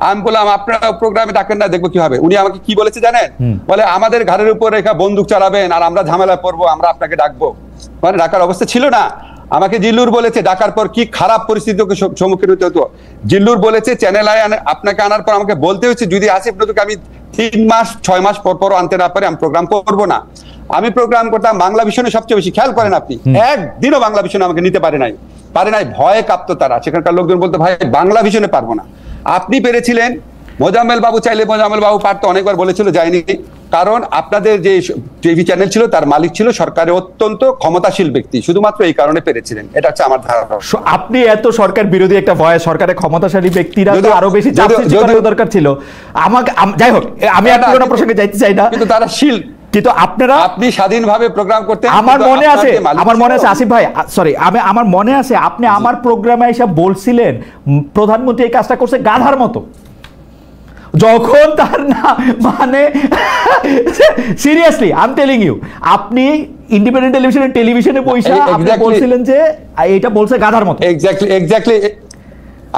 আমি বললাম আপনারা প্রোগ্রামে ডাকেন না, দেখবো কি হবে। উনি আমাকে কি বলেছে জানেন? বলে আমাদের ঘরের উপর রেখা বন্দুক চালাবেন আর আমরা ঝামেলা পড়বো, আমরা আপনাকে ডাকবো। মানে ডাকার অবস্থা ছিল না। আমাকে জিল্লুর বলেছে ডাকার পর কি খারাপ পরিস্থিতিকে সম্মুখীন হতে হতো। জিল্লুর বলেছে চ্যানেল আই আপনাকে আনার পর আমাকে বলতে হচ্ছে যদি আসিফ নজরুলকে আমি 3 মাস 6 মাস পর আনতে না পারি আমি প্রোগ্রাম করবো না। আমি প্রোগ্রাম করতাম বাংলা ভিশনে সবচেয়ে বেশি। খেয়াল করেন আপনি, একদিনও বাংলা ভিশনে আমাকে নিতে পারে নাই, ভয়ে কাঁপতো তারা। সেখানকার লোকজন বলতো ভাই বাংলা ভিশনে পারবো না। আপনি পেরেছিলেন, মোজাম্মেল বাবু চাইলে মোজাম্মেল বাবু পারতো, অনেকবার বলেছিল যায়নি, কারণ আপনাদের যে টিভি চ্যানেল ছিল তার মালিক ছিল সরকারের অত্যন্ত ক্ষমতাশীল ব্যক্তি, শুধুমাত্র এই কারণে পেরেছিলেন। এটা হচ্ছে আমার ধারণা। আপনি এত সরকার বিরোধী একটা ভয়, সরকারের ক্ষমতাশালী ব্যক্তিরা তো আরো বেশি চাপ সৃষ্টি করার দরকার ছিল। আমাকে যাই হোক, আমি আর পুরো প্রসঙ্গে যাইতে চাই না, কিন্তু তারা শিল, কিন্তু আপনি স্বাধীনভাবে প্রোগ্রাম করতে, আমার মনে আছে আসিফ ভাই, সরি আমার মনে আছে আপনি আমার প্রোগ্রামে এসে বলছিলেন প্রধানমন্ত্রী এই কাজটা করছে গাধার মতো, যখন তার না মানে seriously I am telling you, আপনি ইন্ডিপেন্ডেন্ট টেলিভিশনে বসে আপনি বলছিলেন যে এটা বলছে গাধার মতো। এক্স্যাক্টলি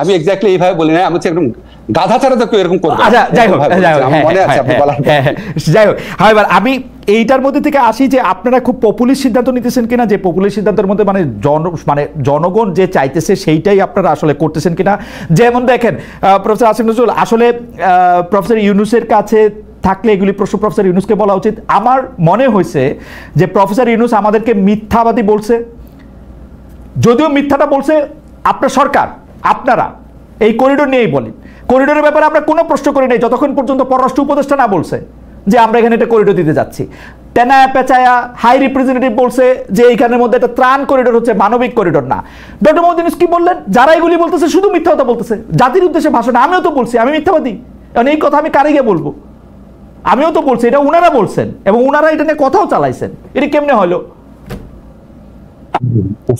আমি এক্স্যাক্টলি এইভাবে বলি না, আমি হচ্ছে একদম গাধা ছাড়া তো কেউ এরকম করবে। আচ্ছা যাই হোক, হ্যাঁ এবার আমি এইটার মধ্যে থেকে আসি যে আপনারা খুব পপুলিস্ট সিদ্ধান্ত নিতেছেন কিনা, যে পপুলিস্ট সিদ্ধান্তের মধ্যে মানে জনগণ যে চাইতেছে সেইটাই আপনারা আসলে করতেছেন কিনা। যেমন দেখেন প্রফেসর আসিফ নজরুল, আসলে প্রফেসর ইউনূসের কাছে থাকলে এগুলি প্রশ্ন প্রফেসর ইউনূসকে বলা উচিত। আমার মনে হয়েছে যে প্রফেসর ইউনূস আমাদেরকে মিথ্যাবাদী বলছে, যদিও মিথ্যাটা বলছে আপনার সরকার, আপনারা এই করিডোর নিয়েই বলেন, করিডোরের ব্যাপারে আমরা কোনো প্রশ্ন করি নাই যতক্ষণ পর্যন্ত পররাষ্ট্র উপদেষ্টা না বলছে যে আমরা এখানে একটা করিডোর দিতে যাচ্ছি। তেনায়া পেঁচায়া হাই রিপ্রেজেন্টেটিভ বলছে যে এইখানের মধ্যে একটা ত্রাণ করিডোর হচ্ছে, মানবিক করিডোর না। ডক্টর মোহাম্মদ ইউনূস কি বললেন? যারা এগুলি বলতেছে শুধু মিথ্যা কথা বলতেছে, জাতির উদ্দেশ্যে ভাষণ। আমিও তো বলছি আমি মিথ্যাবাদী, কারণ এই কথা আমি কারে গিয়ে বলবো? আমিও তো বলছি, এটা উনারা বলছেন এবং উনারা এটা নিয়ে কথাও চালাইছেন। এটা কেমনে হলো?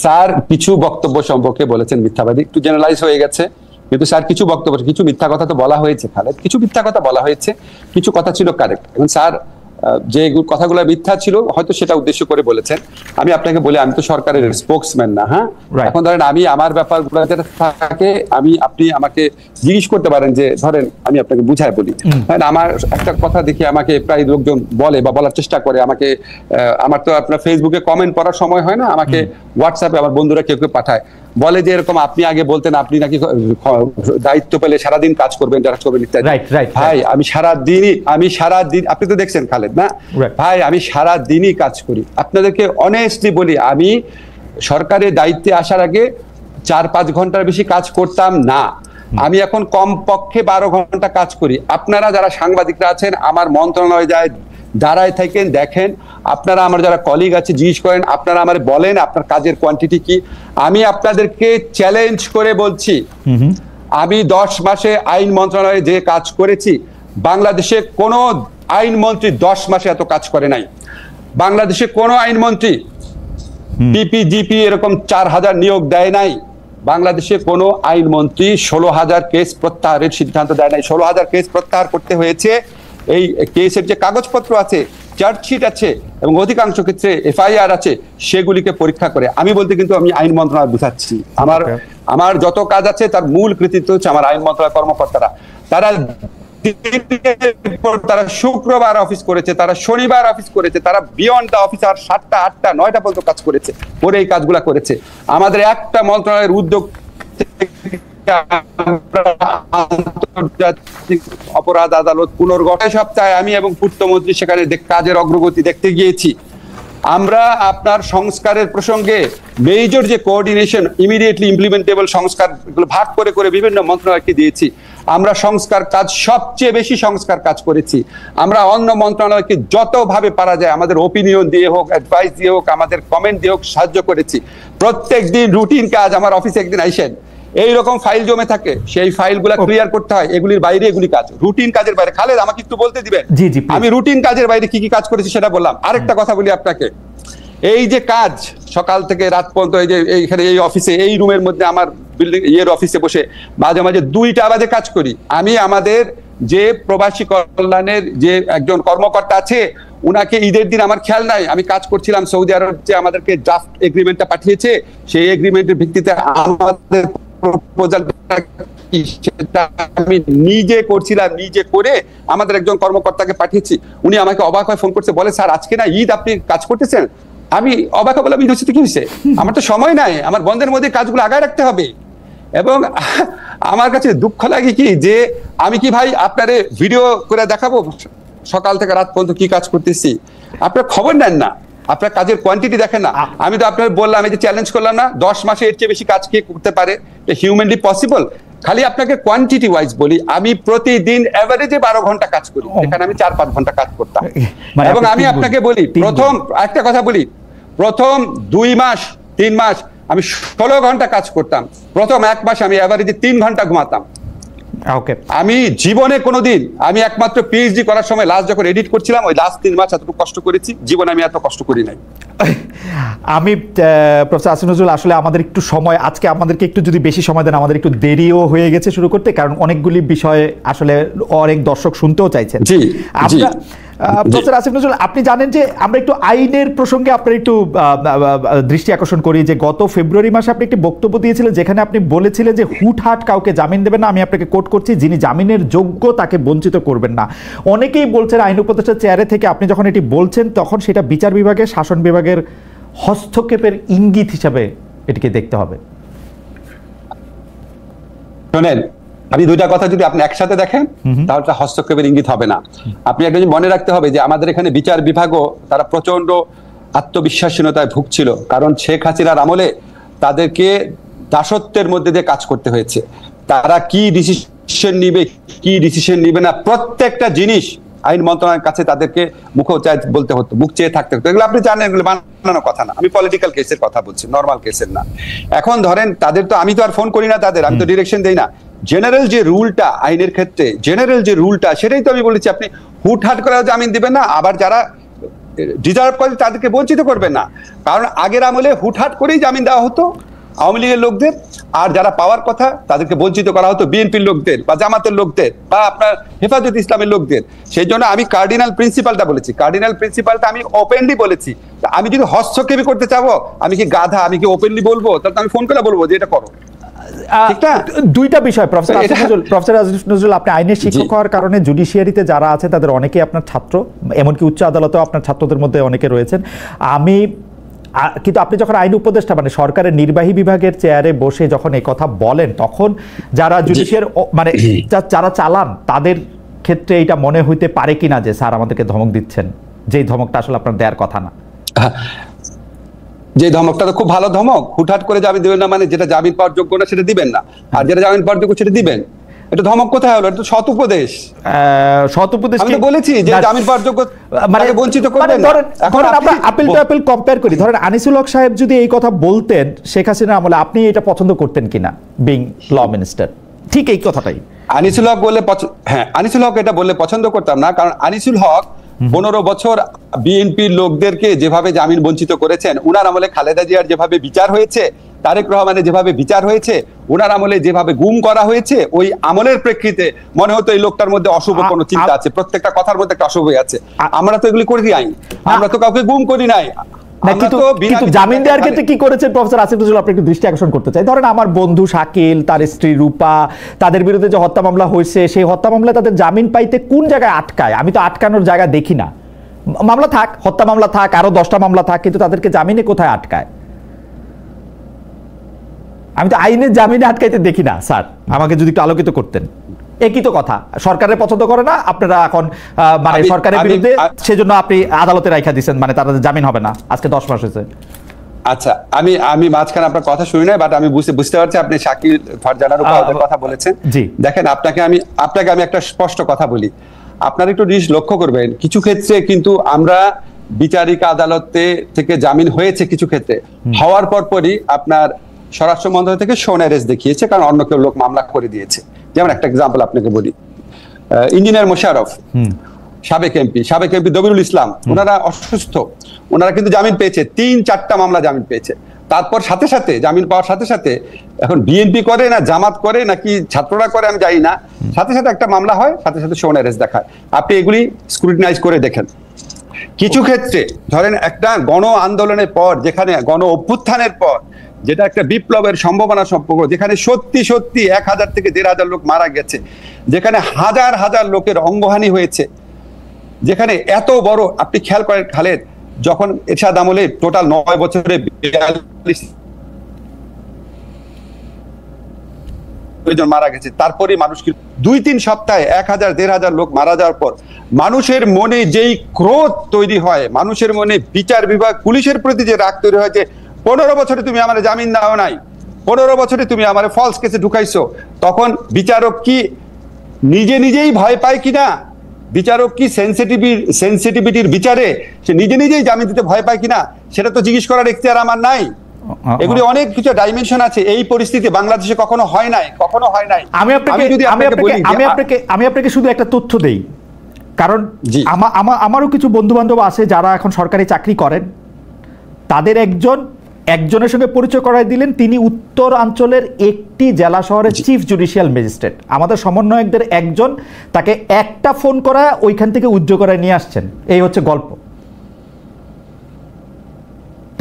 স্যার কিছু বক্তব্য সম্পর্কে বলেছেন মিথ্যাবাদী, একটু জেনারেলাইজ হয়ে গেছে, কিন্তু স্যার কিছু বক্তব্য, কিছু মিথ্যা কথা তো বলা হয়েছে খালেদ, কিছু মিথ্যা কথা বলা হয়েছে, কিছু কথা ছিল কারেক্ট। এবং স্যার যে কথাগুলো মিথ্যা ছিল হয়তো সেটা উদ্দেশ্য করে বলেছেন। আমি আপনাকে বলি, আমি তো সরকারের স্পোকসম্যান না। হ্যাঁ, এখন ধরেন আমি আমার ব্যাপারগুলো যেটা থাকে আপনি আমাকে জিজ্ঞেস করতে পারেন, যে ধরেন আমি আপনাকে বুঝায় বলি। আমার একটা কথা দেখি আমাকে প্রায় লোকজন বলে বা বলার চেষ্টা করে আমাকে, আমার তো আপনার ফেসবুকে কমেন্ট পড়ার সময় হয় না, আমাকে হোয়াটসঅ্যাপে আমার বন্ধুরা কেউ কেউ পাঠায়, বলে যে এরকম আপনি আগে বলতেন আপনি নাকি দায়িত্ব পেলে সারাদিন কাজ করবেন, যারা করবেন ইত্যাদি। ভাই আমি সারাদিন আপনি তো দেখছেন খালেদ না ভাই, আমি সারাদিনই কাজ করি। আপনাদেরকে অনেস্টলি বলি, আমি সরকারের দায়িত্বে আসার আগে 4-5 ঘন্টার বেশি কাজ করতাম না। আমি এখন কমপক্ষে 12 ঘন্টা কাজ করি। আপনারা যারা সাংবাদিকরা আছেন, আমার মন্ত্রণালয়ে যায় দাঁড়ায় থাকেন, দেখেন, আপনারা আমার যারা কলিগ আছে জিজ্ঞেস করেন, আপনারা আমার বলেন আপনার কাজের কোয়ান্টিটি কি। আমি আপনাদেরকে চ্যালেঞ্জ করে বলছি, আমি 10 মাসে আইন মন্ত্রণালয়ে যে কাজ করেছি, বাংলাদেশে কোনো আইনমন্ত্রী 10 মাসে এত কাজ করে নাই। বাংলাদেশে কোনো আইনমন্ত্রী পিপিজিপি এরকম 4000 নিয়োগ দেয় নাই। বাংলাদেশে কোনো আইনমন্ত্রী 16,000 কেস প্রত্যাহারের সিদ্ধান্ত দেয় নাই। 16,000 কেস প্রত্যাহার করতে হয়েছে। এই কেসের যে কাগজপত্র আছে, চার্জশিট আছে এবং অধিকাংশ ক্ষেত্রে এফআইআর আছে, সেগুলিকে পরীক্ষা করে। আমি বলতে কিন্তু আমি আইন মন্ত্রণালয় বুঝাচ্ছি, আমার যত কাজ আছে তার মূল কৃতিত্ব হচ্ছে আমার আইন মন্ত্রণালয় কর্মকর্তারা। তারা শুক্রবার অফিস করেছে, তারা শনিবার অফিস করেছে, তারা বিয়ন্ড দ্য অফিস আর 7টা 8টা 9টা পর্যন্ত কাজ করেছে, করে এই কাজগুলা করেছে। আমাদের একটা মন্ত্রণালয়ের উদ্যোগ আন্তর্জাতিক অপরাধ আদালত পুনর্গঠন সপ্তাহে আমি এবং পূর্তমন্ত্রী সেখানে কাজের অগ্রগতি দেখতে গিয়েছি। আমরা আপনার সংস্কারের প্রসঙ্গে মেজর যে কোঅর্ডিনেশন, ইমিডিয়েটলি ইমপ্লিমেন্টেবল সংস্কার ভাগ করে করে বিভিন্ন মন্ত্রণালয়কে দিয়েছি। আমরা সংস্কার কাজ, সবচেয়ে বেশি সংস্কার কাজ করেছি। আমরা অন্য মন্ত্রণালয়কে যতভাবে পারা যায় আমাদের ওপিনিয়ন দিয়ে হোক, অ্যাডভাইস দিয়ে হোক, আমাদের কমেন্ট দিয়ে হোক সাহায্য করেছি। প্রত্যেক দিন রুটিন কাজ, আমার অফিসে একদিন আইসেন, এইরকম ফাইল জমে থাকে, সেই ফাইলগুলো ক্লিয়ার করতে হয়। এগুলির বাইরে এগুলি কাজ, রুটিন কাজের বাইরে। খালেদ আমাকে একটু বলতে দিবেন, আমি রুটিন কাজের বাইরে কি কি কাজ করেছি সেটা বললাম। আরেকটা কথা বলি আপনাকে, এই যে কাজ সকাল থেকে রাত পর্যন্ত, এই যে এইখানে এই অফিসে এই রুমের মধ্যে আমার বিল্ডিং অফিসে বসে মাঝে মাঝে 2টা বাজে কাজ করি। আমি আমাদের যে প্রবাসী কল্যাণের যে একজন কর্মকর্তা আছে, উনাকে ঈদের দিন আমার খেয়াল নাই, আমি কাজ করছিলাম সৌদি আরব, যে আমাদেরকে ড্রাফট এগ্রিমেন্টটা পাঠিয়েছে, সেই এগ্রিমেন্টের ভিত্তিতে আমাদের সেটা আমি নিজে করছিলাম, নিজে করে আমাদের একজন কর্মকর্তাকে পাঠিয়েছি। উনি আমাকে অবাক হয়ে ফোন করছে, বলে স্যার আজকে না ঈদ, আপনি কাজ করতেছেন? আমি অবাক হয়ে বললাম, ঈদ হচ্ছে কি হয়েছে? আমার তো সময় নাই, আমার বন্ধের মধ্যে কাজগুলো আগায় রাখতে হবে। এবং আমার কাছে দুঃখ লাগে কি, যে আমি কি ভাই আপনারে ভিডিও করে দেখাবো সকাল থেকে রাত পর্যন্ত কি কাজ করতেছি? আপনার খবর নেন না, আপনার কাজের কোয়ান্টিটি দেখেন না। আমি তো আপনার বললাম, এই যে চ্যালেঞ্জ করলাম না, 10 মাসে এর চেয়ে বেশি কাজ কে করতে পারে? Humanly possible? খালি আপনাকে কোয়ান্টিটি ওয়াইজ বলি, আমি প্রতিদিন এভারেজে 12 ঘন্টা কাজ করি, এখানে আমি 4-5 ঘন্টা কাজ করতাম। এবং আমি আপনাকে বলি, প্রথম একটা কথা বলি, প্রথম 2 মাস 3 মাস আমি 16 ঘন্টা কাজ করতাম। প্রথম 1 মাস আমি এভারেজে 3 ঘন্টা ঘুমাতাম। আমি জীবনে কোনোদিন, আমি একমাত্র পিএইচডি করার সময় লাস্ট যখন এডিট করছিলাম, ওই লাস্ট 3 মাস এতটুকু কষ্ট করেছি, জীবনে আমি এত কষ্ট করি নাই। আমি প্রফেসর আসিফ নজরুল, আসলে আমাদের একটু সময়, আজকে আমাদেরকে একটু যদি বেশি সময় দেন, আমাদের একটু দেরিও হয়ে গেছে শুরু করতে, কারণ অনেকগুলি বিষয়ে আসলে অনেক দর্শক শুনতেও চাইছেন। প্রফেসর আসিফ নজরুল, আপনি জানেন যে আমরা একটু আইনের প্রসঙ্গে আপনার একটু দৃষ্টি আকর্ষণ করি, যে গত ফেব্রুয়ারি মাসে আপনি একটি বক্তব্য দিয়েছিলেন, যেখানে আপনি বলেছিলেন যে হুটহাট কাউকে জামিন দেবেন না। আমি আপনাকে কোট করছি, যিনি জামিনের যোগ্য তাকে বঞ্চিত করবেন না। অনেকেই বলছেন আইন উপদেষ্টার চেয়ারে থেকে আপনি যখন এটি বলছেন, তখন সেটা বিচার বিভাগের, শাসন বিভাগের হস্তক্ষেপের ইঙ্গিত হিসাবে এটিকে দেখতে হবে। শোনেন, আমি 2টা কথা যদি আপনি একসাথে দেখেন, তাহলে হস্তক্ষেপের ইঙ্গিত হবে না। আপনি একটা জিনিস মনে রাখতে হবে, যে আমাদের এখানে বিচার বিভাগও তারা প্রচন্ড আত্মবিশ্বাসহীনতায় ভুগছিল, কারণ শেখ হাসিনার আমলে তাদেরকে দাসত্বের মধ্যে দিয়ে কাজ করতে হয়েছে। তারা কি ডিসিশন নিবে না, প্রত্যেকটা জিনিস আইন মন্ত্রণালয়ের কাছে তাদেরকে বলতে হতো, মুখ চেয়ে থাকতে হতো। এগুলো আপনি জানেন, এগুলো বানানো কথা না। আমি পলিটিক্যাল কেসের কথা বলছি, নর্মাল কেসের না। এখন ধরেন তাদের তো, আমি তো আর ফোন করি না তাদের, আমি তো ডিরেকশন দেই না। জেনারেল যে রুলটা আইনের ক্ষেত্রে, জেনারেল যে রুলটা, সেটাই তো আমি বলেছি, আপনি হুটহাট করে জামিন দিবেন না, আবার যারা ডিজার্ভ করে তাদেরকে বঞ্চিত করবেন না। কারণ আগের আমলে হুটহাট করেই জামিন দেওয়া হতো, আওয়ামী লীগের লোকদের, আর যারা পাওয়ার কথা তাদেরকে বঞ্চিত করা হতো বিএনপির লোকদের বা জামাতের লোকদের বা আপনার হেফাজত ইসলামের লোকদের। সেই জন্য আমি কার্ডিনাল প্রিন্সিপালটা বলেছি, কার্ডিনাল প্রিন্সিপালটা আমি ওপেনলি বলেছি। আমি যদি হস্তক্ষেপই করতে চাবো, আমি কি গাধা? আমি কি ওপেনলি বলবো? তাহলে আমি ফোন করে বলবো যে এটা করো। দুইটা বিষয় প্রফেসর আসিফ নজরুল, আপনি আইনের শিক্ষক হওয়ার কারণে জুডিশিয়ারিতে যারা আছে তাদের অনেকেই আপনার ছাত্র, এমনকি উচ্চ আদালতেও আপনার ছাত্রদের মধ্যে অনেকে রয়েছেন। কিন্তু আপনি যখন আইন উপদেষ্টা মানে সরকারের নির্বাহী বিভাগের চেয়ারে বসে যখন এই কথা বলেন, তখন যারা জুডিশিয়ার মানে যারা চালান তাদের ক্ষেত্রে এটা মনে হইতে পারে কিনা যে স্যার আমাদেরকে ধমক দিচ্ছেন, যেই ধমকটা আসলে আপনার দেওয়ার কথা না? যে ধমকটা তো খুব ভালো ধমক, হুটহাট করে জামিন দিবেন না, মানে যেটা জামিন পাওয়ার যোগ্য না সেটা দিবেন না, আর যেটা জামিন পাওয়ার যোগ্য সেটা দিবেন। এটা ধমক কোথায় হলো? এটা তো সৎ উপদেশ। আমি তো বলেছি যে জামিন পাওয়ার যোগ্য মানে বঞ্চিত করবেন না। এখন আমরা আপিল টু আপিল কম্পেয়ার করি, ধরেন আনিসুল হক সাহেব যদি এই কথা বলতেন শেখ হাসিনা আমলে, আপনি এটা পছন্দ করতেন কিনা বিং ল মিনিস্টার? ঠিক এই কথাটাই আনিসুল হক বললে, হ্যাঁ আনিসুল হক এটা বললে পছন্দ করতাম না, কারণ আনিসুল হক 15 বছর বিএনপির লোকদেরকে যেভাবে জামিন বঞ্চিত করেছেন, উনার আমলে খালেদা জিয়ার যেভাবে বিচার হয়েছে, তারেক রহমানের যেভাবে বিচার হয়েছে, উনার আমলে যেভাবে গুম করা হয়েছে, ওই আমলের প্রেক্ষিতে মনে হতো এই লোকটার মধ্যে অশুভ কোনো চিন্তা আছে, প্রত্যেকটা কথার মধ্যে একটা অশুভ আছে। আমরা তো এগুলি করি নাই, আমরা তো কাউকে গুম করি নাই। কিন্তু জামিন দেওয়ার ক্ষেত্রে কি করেছেন প্রফেসর আসিফ নজরুল, আপনি একটু দৃষ্টি আকর্ষণ করতে চাই। ধরেন আমার বন্ধু শাকিল, তার স্ত্রী রূপা, তাদের বিরুদ্ধে যে হত্যা মামলা হয়েছে, সেই হত্যা মামলায় তাদের জামিন পাইতে কোন জায়গায় আটকায়? আমি তো আটকানোর জায়গা দেখি না। মামলা থাক, হত্যা মামলা থাক, আরো 10টা মামলা থাক, কিন্তু তাদেরকে জামিনে কোথায় আটকায়? আমি তো আইনের জামিনে আটকাইতে দেখি না স্যার, আমাকে যদি একটু আলোকিত করতেন। একই তো কথা, সরকারের পছন্দ করে না, আপনারা এখন মানে সরকারের বিরুদ্ধে, সেজন্য আপনি আদালতে রাইখা দিচ্ছেন, মানে তাদের জামিন হবে না। আজকে 10 মাস হয়েছে। আচ্ছা, আমি মাঝখানে আপনার কথা শুনি নাই, বাট আমি বুঝতে পারছি আপনি শাকিল, ফারজানার উপর কথা বলেছেন। দেখেন, আপনাকে আমি একটা স্পষ্ট কথা বলি, আপনারা একটু জিনিস লক্ষ্য করবেন, কিছু ক্ষেত্রে কিন্তু আমরা বিচারিক আদালতে থেকে জামিন হয়েছে, কিছু ক্ষেত্রে হওয়ার পরই আপনার স্বরাষ্ট্র মন্ত্রণালয় থেকে শোন অ্যারেস্ট দেখিয়েছে, কারণ অন্য কেউ লোক মামলা করে দিয়েছে। যেমন একটা এক্সাম্পল আপনাকে বলি, ইঞ্জিনিয়ার মোশাররফ, সাবেক এমপি দবিরুল ইসলাম, ওনারা অসুস্থ, ওনারা কিন্তু জামিন পেয়েছে, 3-4টা মামলা জামিন পেয়েছে। তারপর সাথে সাথে জামিন পাওয়ার সাথে সাথে, এখন বিএনপি করে না জামাত করে নাকি ছাত্ররা করে আমি জানি না, সাথে সাথে একটা মামলা হয়, সাথে সাথে শোন অ্যারেস্ট দেখায়। আপনি এগুলি স্ক্রুটিনাইজ করে দেখেন। কিছু ক্ষেত্রে ধরেন একটা গণ আন্দোলনের পর, যেখানে গণ অভ্যুত্থানের পর, যেটা একটা বিপ্লবের সম্ভাবনা সম্পর্ক, যেখানে সত্যি 1000 থেকে 1500 লোক মারা গেছে, যেখানে হাজার হাজার লোকের অঙ্গহানি হয়েছে, যেখানে এত বড়, আপনি খেয়াল করেন খালেদ, যখন এরশাদ আমলে টোটাল 9 বছরে 42 জন মারা গেছে, তারপরে মানুষ 2-3 সপ্তাহে 1000-1500 লোক মারা যাওয়ার পর মানুষের মনে যেই ক্রোধ তৈরি হয়, মানুষের মনে বিচার বিভাগ পুলিশের প্রতি যে রাগ তৈরি হয়, যে 15 বছরে তুমি আমার জামিন দাও নাই, 15 বছরে তুমি আমার ফলস কেসে ঢুকাইছো, তখন বিচারক কি নিজেই ভয় পায় কিনা, বিচারক কি সেনসিটিভিটির বিচারে সে নিজেই জামিন দিতে ভয় পায় কিনা, সেটা তো জিজ্ঞেস করার এখতিয়ার আমার নাই। এগুলি অনেক কিছু ডাইমেনশন আছে। এই পরিস্থিতি বাংলাদেশে কখনো হয় নাই। আমি আপনাকে শুধু একটা তথ্য দেই, কারণ আমারও কিছু বন্ধু বান্ধব আছে যারা এখন সরকারি চাকরি করেন, তাদের একজনের সঙ্গে পরিচয় করাই দিলেন, তিনি উত্তরাঞ্চলের একটি জেলা শহরের চিফ জুডিশিয়াল ম্যাজিস্ট্রেট। আমাদের সমন্বয়কদের একজন তাকে একটা ফোন করা ওইখান থেকে উদ্যোগ করায় নিয়ে আসছেন। এই হচ্ছে গল্প।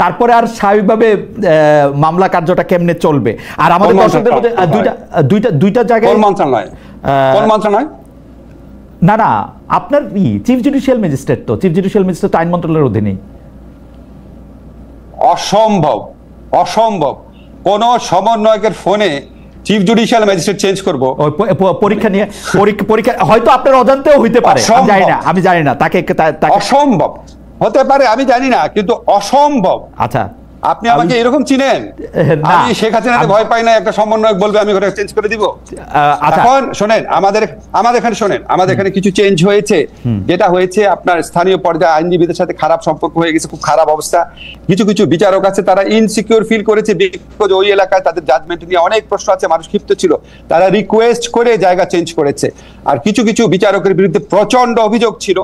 তারপরে আর স্বাভাবিকভাবে মামলা কার্যটা কেমনে চলবে? আর আমাদের দর্শকদের মধ্যে দুইটা জায়গায় না, আপনার চিফ জুডিশিয়াল ম্যাজিস্ট্রেট তো, চিফ জুডিশিয়াল ম্যাজিস্ট্রেট আইন মন্ত্রণালয়ের অধীনেই। অসম্ভব কোন সমন্বয়কের ফোনে চিফ জুডিশিয়াল ম্যাজিস্ট্রেট চেঞ্জ করব? পরীক্ষা হয়তো আপনার অজান্তেও হইতে পারে, আমি জানি না। তাকে অসম্ভব হতে পারে, আমি জানি না, কিন্তু অসম্ভব। আচ্ছা, আপনি আমাকে এরকম চিনেন? আমি শেখ হাসিনাকে ভয় পাই না, একটা সমন্বয়ক বলবে আমি ওটা চেঞ্জ করে দিব। এখন শোনেন, আমাদের এখানে কিছু চেঞ্জ হয়েছে। যেটা হয়েছে, আপনার স্থানীয় পর্যায়ে আইনজীবীদের সাথে খারাপ সম্পর্ক হয়ে গেছে, খুব খারাপ অবস্থা। কিছু বিচারক আছে, তারা ইনসিকিউর ফিল করেছে, বিকজ ওই এলাকায় তাদের জাজমেন্ট নিয়ে অনেক প্রশ্ন আছে, মানুষ ক্ষিপ্ত ছিল, তারা রিকোয়েস্ট করে জায়গা চেঞ্জ করেছে। আর কিছু বিচারকের বিরুদ্ধে প্রচন্ড অভিযোগ ছিল,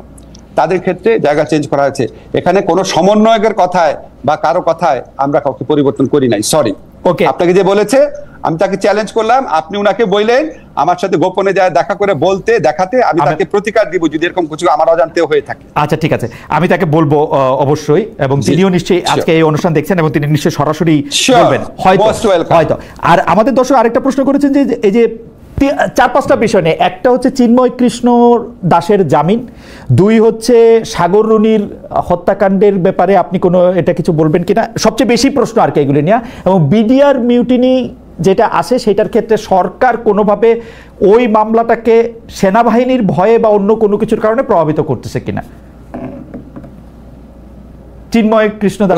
তাদের ক্ষেত্রে জায়গা চেঞ্জ করা হয়েছে। এখানে কোনো সমন্বয়কের কথায় বা কারো কথায় আমরা কাউকে পরিবর্তন করি নাই, সরি। ওকে, আপনাকে যে বলেছে, আমি তাকে চ্যালেঞ্জ করলাম, আপনি উনাকে বললেন আমার সাথে গোপনে যায় দেখা করে বলতে দেখাতে, আমি তাকে প্রতিকার দিব যদি এরকম কিছু আমার অজান্তেও হয়ে থাকে। আচ্ছা ঠিক আছে, আমি তাকে বলবো অবশ্যই, এবং তিনিও নিশ্চয়ই আজকে এই অনুষ্ঠান দেখছেন এবং তিনি নিশ্চয়ই সরাসরি বলবেন হয়তো। আর আমাদের দর্শক আরেকটা প্রশ্ন করেছেন যে এই যে 4-5টা বিষয় নিয়ে, একটা হচ্ছে চিন্ময় কৃষ্ণ দাসের জামিন, 2 হচ্ছে সাগর রুনির হত্যাকাণ্ডের ব্যাপারে আপনি কোনো এটা কিছু বলবেন কিনা, সবচেয়ে বেশি প্রশ্ন আর কি এগুলি নিয়ে, এবং বিডিআর মিউটিনি যেটা আছে সেটার ক্ষেত্রে সরকার কোনোভাবে ওই মামলাটাকে সেনাবাহিনীর ভয়ে বা অন্য কোনো কিছুর কারণে প্রভাবিত করতেছে কিনা। চিন্ময় কৃষ্ণ দাস,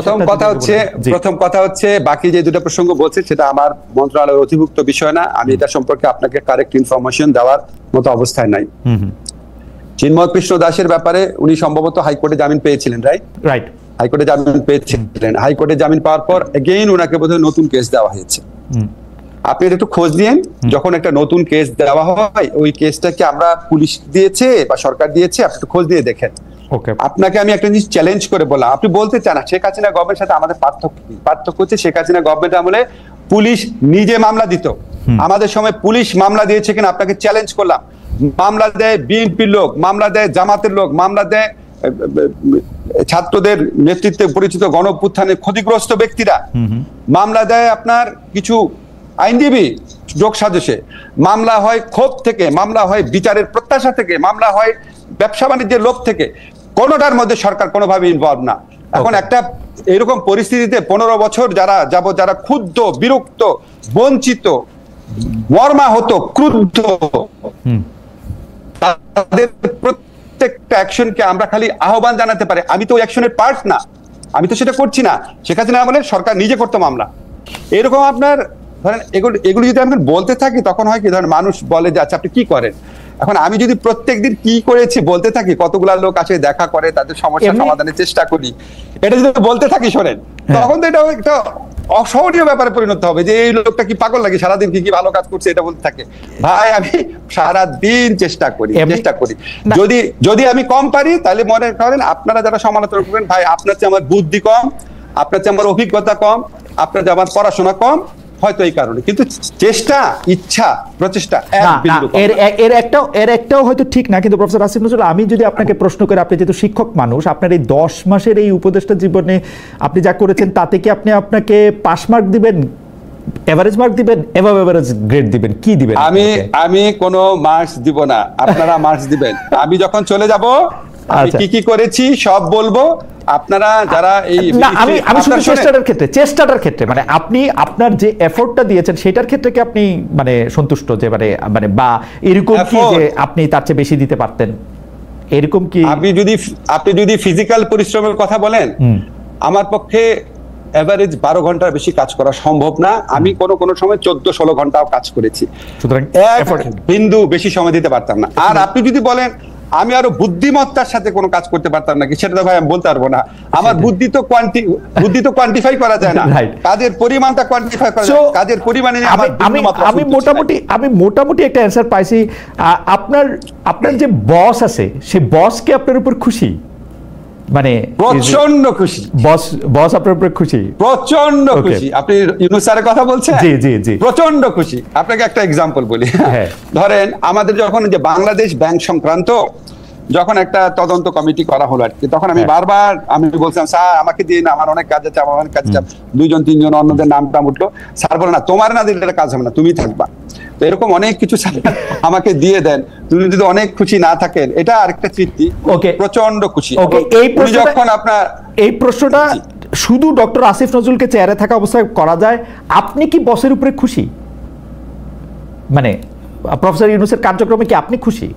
প্রথম কথা হচ্ছে বাকি যে দুটো প্রসঙ্গ বলছে সেটা আমার মন্ত্রণালয়ের অধিভুক্ত বিষয় না, আমি এটা সম্পর্কে আপনাকে কারেক্ট ইনফরমেশন দেওয়ার মতো অবস্থায় নাই। চিন্ময় কৃষ্ণ দাসের ব্যাপারে উনি সম্ভবত হাইকোর্টে জামিন পেয়েছিলেন, রাইট? হাইকোর্টে জামিন পেয়েছিলেন, হাইকোর্টে জামিন পাওয়ার পর এগেইন ওনাকে বোধহয় নতুন কেস দেওয়া হয়েছে। আপনি একটু খোঁজ নিন, যখন একটা নতুন কেস দেওয়া হয় ওই কেসটা কি আমরা পুলিশ দিয়েছে বা সরকার দিয়েছে, আপনি একটু খোঁজ দিয়ে দেখেন। আপনাকে আমি একটা জিনিস চ্যালেঞ্জ করে বললাম, আপনি বলতে চান শেখ হাসিনা গভর্নমেন্টের সাথে আমাদের পার্থক্য হচ্ছে শেখ হাসিনা গভর্নমেন্ট আমলে পুলিশ নিজে মামলা দিত, আমাদের সময় পুলিশ মামলা দিয়েছে কিনা আপনাকে চ্যালেঞ্জ করলাম। মামলা দেয় বিএনপির লোক, মামলা দেয় জামাতের লোক, মামলা দেয় ছাত্রদের নেতৃত্বে পরিচিত গণঅভ্যুত্থানের ক্ষতিগ্রস্ত ব্যক্তিরা, মামলা দেয় আপনার কিছু আইনজীবী যোগ সাজসে, মামলা হয় ক্ষোভ থেকে, মামলা হয় বিচারের প্রত্যাশা থেকে, মামলা হয় ব্যবসা বাণিজ্যের লোভ থেকে, কোনোটার মধ্যে সরকার কোনোভাবে ইনভলভ না। এখন একটা এরকম পরিস্থিতিতে 15 বছর যারা ক্ষুব্ধ, বিরক্ত, বঞ্চিত, মর্মাহত, ক্রুদ্ধ, তাদের প্রত্যেকটা অ্যাকশনকে আমরা খালি আহ্বান জানাতে পারি। আমি তো ওই অ্যাকশনের পার্ট না, আমি তো সেটা করছি না। শেখ হাসিনা আমলে সরকার নিজে করতো মামলা। এরকম আপনার ধরেন এগুলো যদি আমি বলতে থাকি তখন হয় কি, ধরেন মানুষ বলে যে আচ্ছা আপনি কি করেন। এখন আমি যদি প্রত্যেকদিন কি করেছি বলতে থাকি, কতগুলা লোক আসে দেখা করে, তাদের সমস্যা সমাধানের চেষ্টা করি, এটা যদি বলতে থাকি শোনেন, তখন তো এটা একটা অসহনীয় ব্যাপারে পরিণত হবে যে এই লোকটা কি পাগল লাগে, সারাদিন কি ভালো কাজ করছে এটা বলতে থাকে। ভাই আমি সারাদিন চেষ্টা করি। যদি আমি কম পারি তাহলে মনে করেন আপনারা যারা সমালোচনা করবেন, ভাই আপনার চেয়ে আমার বুদ্ধি কম, আপনার চেয়ে আমার অভিজ্ঞতা কম, আপনার চেয়ে আমার পড়াশোনা কম, হয়তো এই কারণে, কিন্তু চেষ্টা, ইচ্ছা, প্রচেষ্টা এর একটাও হয়তো ঠিক না। কিন্তু প্রফেসর আসিফ নজরুল, আমি যদি আপনাকে প্রশ্ন করি, আপনি যেহেতু শিক্ষক মানুষ, আপনার এই 10 মাসের এই উপদেষ্টা জীবনে আপনি যা করেছেন তাতে কি আপনাকে পাস মার্ক দিবেন, এভারেজ মার্ক দিবেন, এভারেজ গ্রেড দিবেন, কি দিবেন? আমি কোনো মার্কস দিব না, আপনারা মার্কস দিবেন। আমি যখন চলে যাব আমি কি করেছি সব বলবো। আপনারা যারা এই আমি শুধু চেষ্টাটার ক্ষেত্রে মানে আপনি আপনার যে এফোর্টটা দিয়েছেন সেটার ক্ষেত্রে কি আপনি মানে সন্তুষ্ট, যে মানে বা এরকম কি যে আপনি তার চেয়ে বেশি দিতে পারতেন, এরকম কি? আপনি যদি ফিজিক্যাল পরিশ্রমের কথা বলেন, আমার পক্ষে এভারেজ 12 ঘন্টার বেশি কাজ করা সম্ভব না। আমি কোনো সময় 14-16 ঘন্টাও কাজ করেছি, সুতরাং বিন্দু বেশি সময় দিতে পারতাম না। আর আপনি যদি বলেন আমি আরো বুদ্ধিমত্তার সাথে কোনো কাজ করতে পারতাম নাকি, সেটা তো ভাই আমি বলতে পারবো না। আমার বুদ্ধি তো কোয়ান্টিফাই করা যায় না, কাজের পরিমাণটা কোয়ান্টিফাই করা যায়, কাজের পরিমাণে আমি মোটামুটি একটা অ্যানসার পাইছি। আপনার যে বস আছে সে বসকে আপনার উপর খুশি, মানে প্রচন্ড খুশি, বস আপনার উপর খুশি, প্রচন্ড খুশি। আপনি ইউনূস স্যারের কথা বলছেন? জি প্রচন্ড খুশি। আপনাকে একটা এক্সাম্পল বলি। ধরেন আমাদের যখন যে বাংলাদেশ ব্যাংক সংক্রান্ত যখন একটা তদন্ত কমিটি করা হলো আর কি, তখন আমি বারবার বলছিলাম স্যার আমাকে দিয়ে না, আমার অনেক কাজ আছে, আমার অনেক কাজ আছে। 2-3 জন অন্যদের নামটা উঠলো, স্যার বলে না তোমার না দিলে কাজ হবে না, তুমি থাকবা। তো এরকম অনেক কিছু স্যার আমাকে দিয়ে দেন, তুমি যদি অনেক খুশি না থাকেন, এটা আরেকটা তৃপ্তি। প্রচন্ড খুশি। যখন আপনার এই প্রশ্নটা শুধু ডক্টর আসিফ নজরুলকে চেয়ারে থাকা অবস্থায় করা যায়, আপনি কি বসের উপরে খুশি? মানে প্রফেসর ইউনূসের কার্যক্রমে কি আপনি খুশি?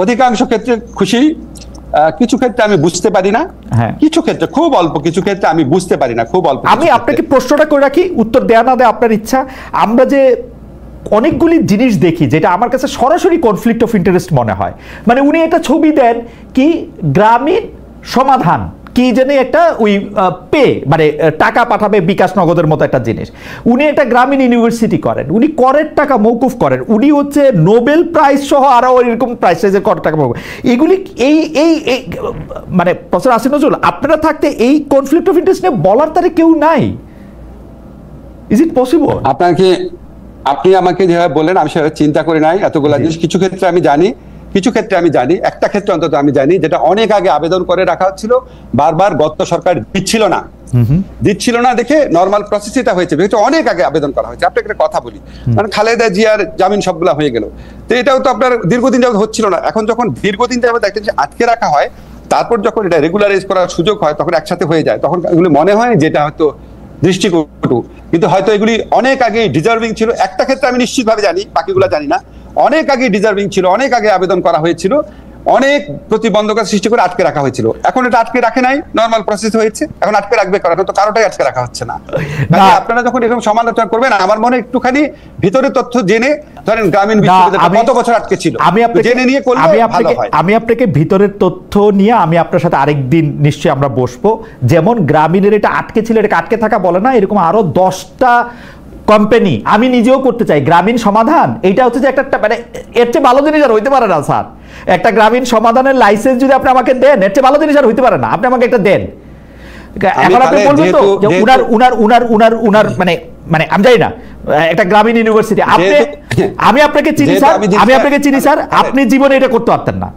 অধিকাংশ ক্ষেত্রে খুশি, কিছু ক্ষেত্রে আমি বুঝতে পারি না, কিছু ক্ষেত্রে খুব অল্প, কিছু ক্ষেত্রে আমি বুঝতে পারি না, খুব অল্প। আমি আপনাকে প্রশ্নটা করে রাখি, উত্তর দেয়া না দেয়া আপনার ইচ্ছা। আমরা যে অনেকগুলি জিনিস দেখি যেটা আমার কাছে সরাসরি কনফ্লিক্ট অফ ইন্টারেস্ট মনে হয়, মানে উনি একটা ছবি দেন কি গ্রামীণ সমাধান কি জানি একটা ওই পে মানে টাকা পাঠাবে বিকাশ নগদের মতো একটা জিনিস। উনি একটা গ্রামীণ ইউনিভার্সিটি করেন, উনি করের টাকা মৌকুফ করেন, উনি হচ্ছে নোবেল প্রাইজ সহ আরো এরকম প্রাইজের করের টাকা মৌকুফ। এগুলি এই এই মানে প্রফেসর আসিফ নজরুল, আপনারা থাকতে এই কনফ্লিক্ট অফ ইন্টারেস্ট নিয়ে বলার তারে কেউ নাই? Is it possible? আপনি আমাকে যেভাবে বললেন আমি সেটা চিন্তা করি নাই এতগুলো জিনিস। কিছু ক্ষেত্রে আমি জানি, একটা ক্ষেত্রে অন্তত আমি জানি, যেটা অনেক আগে আবেদন করে রাখা হচ্ছিল, বারবার গত সরকার দিচ্ছিল না দেখে নর্মাল প্রসেস এটা হয়েছে, অনেক আগে আবেদন করা হয়েছে। আপনাকে একটা কথা বলি, কারণ খালেদা জিয়ার জামিন সবগুলা হয়ে গেল, তো এটাও তো আপনার দীর্ঘদিন যাবত হচ্ছিল না। এখন যখন দীর্ঘদিন যাবত একটা জিনিস আটকে রাখা হয়, তারপর যখন এটা রেগুলারাইজ করার সুযোগ হয়, তখন একসাথে হয়ে যায়, তখন এগুলি মনে হয় যেটা হয়তো দৃষ্টিকটু, কিন্তু হয়তো এগুলি অনেক আগে ডিজার্ভিং ছিল। একটা ক্ষেত্রে আমি নিশ্চিতভাবে জানি, বাকিগুলো জানি না, অনেক আগে ডিজার্ভিং ছিল, অনেক আগে আবেদন করা হয়েছিল, অনেক প্রতিবন্ধকতা সৃষ্টি করে আটকে রাখা হয়েছিল। এখন এটা আটকে রাখে নাই, নর্মাল প্রসেস হয়েছে, এখন আটকে রাখবে কারণ তো কারোটাই আটকে রাখা হচ্ছে না। আপনারা যখন এরকম সমালোচনা করবেন, আমার মনে একটুখানি ভিতরে তথ্য জেনে, ধরেন গ্রামীণ বিশ্ববিদ্যালয় কত বছর আটকে ছিল জেনে নিয়ে করলে ভালো হয়। আমি আপনাকে ভিতরের তথ্য নিয়ে আমি আপনার সাথে আরেকদিন নিশ্চয়ই আমরা বসবো। যেমন গ্রামীণের এটা আটকে ছিল, এটাকে আটকে থাকা বলে না, এরকম আরো 10টা কোম্পানি আমি নিজেও করতে চাই গ্রামীণ সমাধান। এইটা হচ্ছে যে একটা মানে এর চেয়ে ভালো জিনিস আর হইতে পারে না স্যার। একটা গ্রামীণ সমাধানের লাইসেন্স যদি আপনি আমাকে দেন, এর চেয়ে ভালো জিনিস আর হইতে পারে না, আপনি আমাকে একটা দেন। এখন আপনি বলবেন তো যে উনার মানে মানে আমি জানি না, একটা গ্রামীণ ইউনিভার্সিটি, আমি আপনাকে চিনি স্যার, আপনি জীবনে এটা করতে পারতেন না।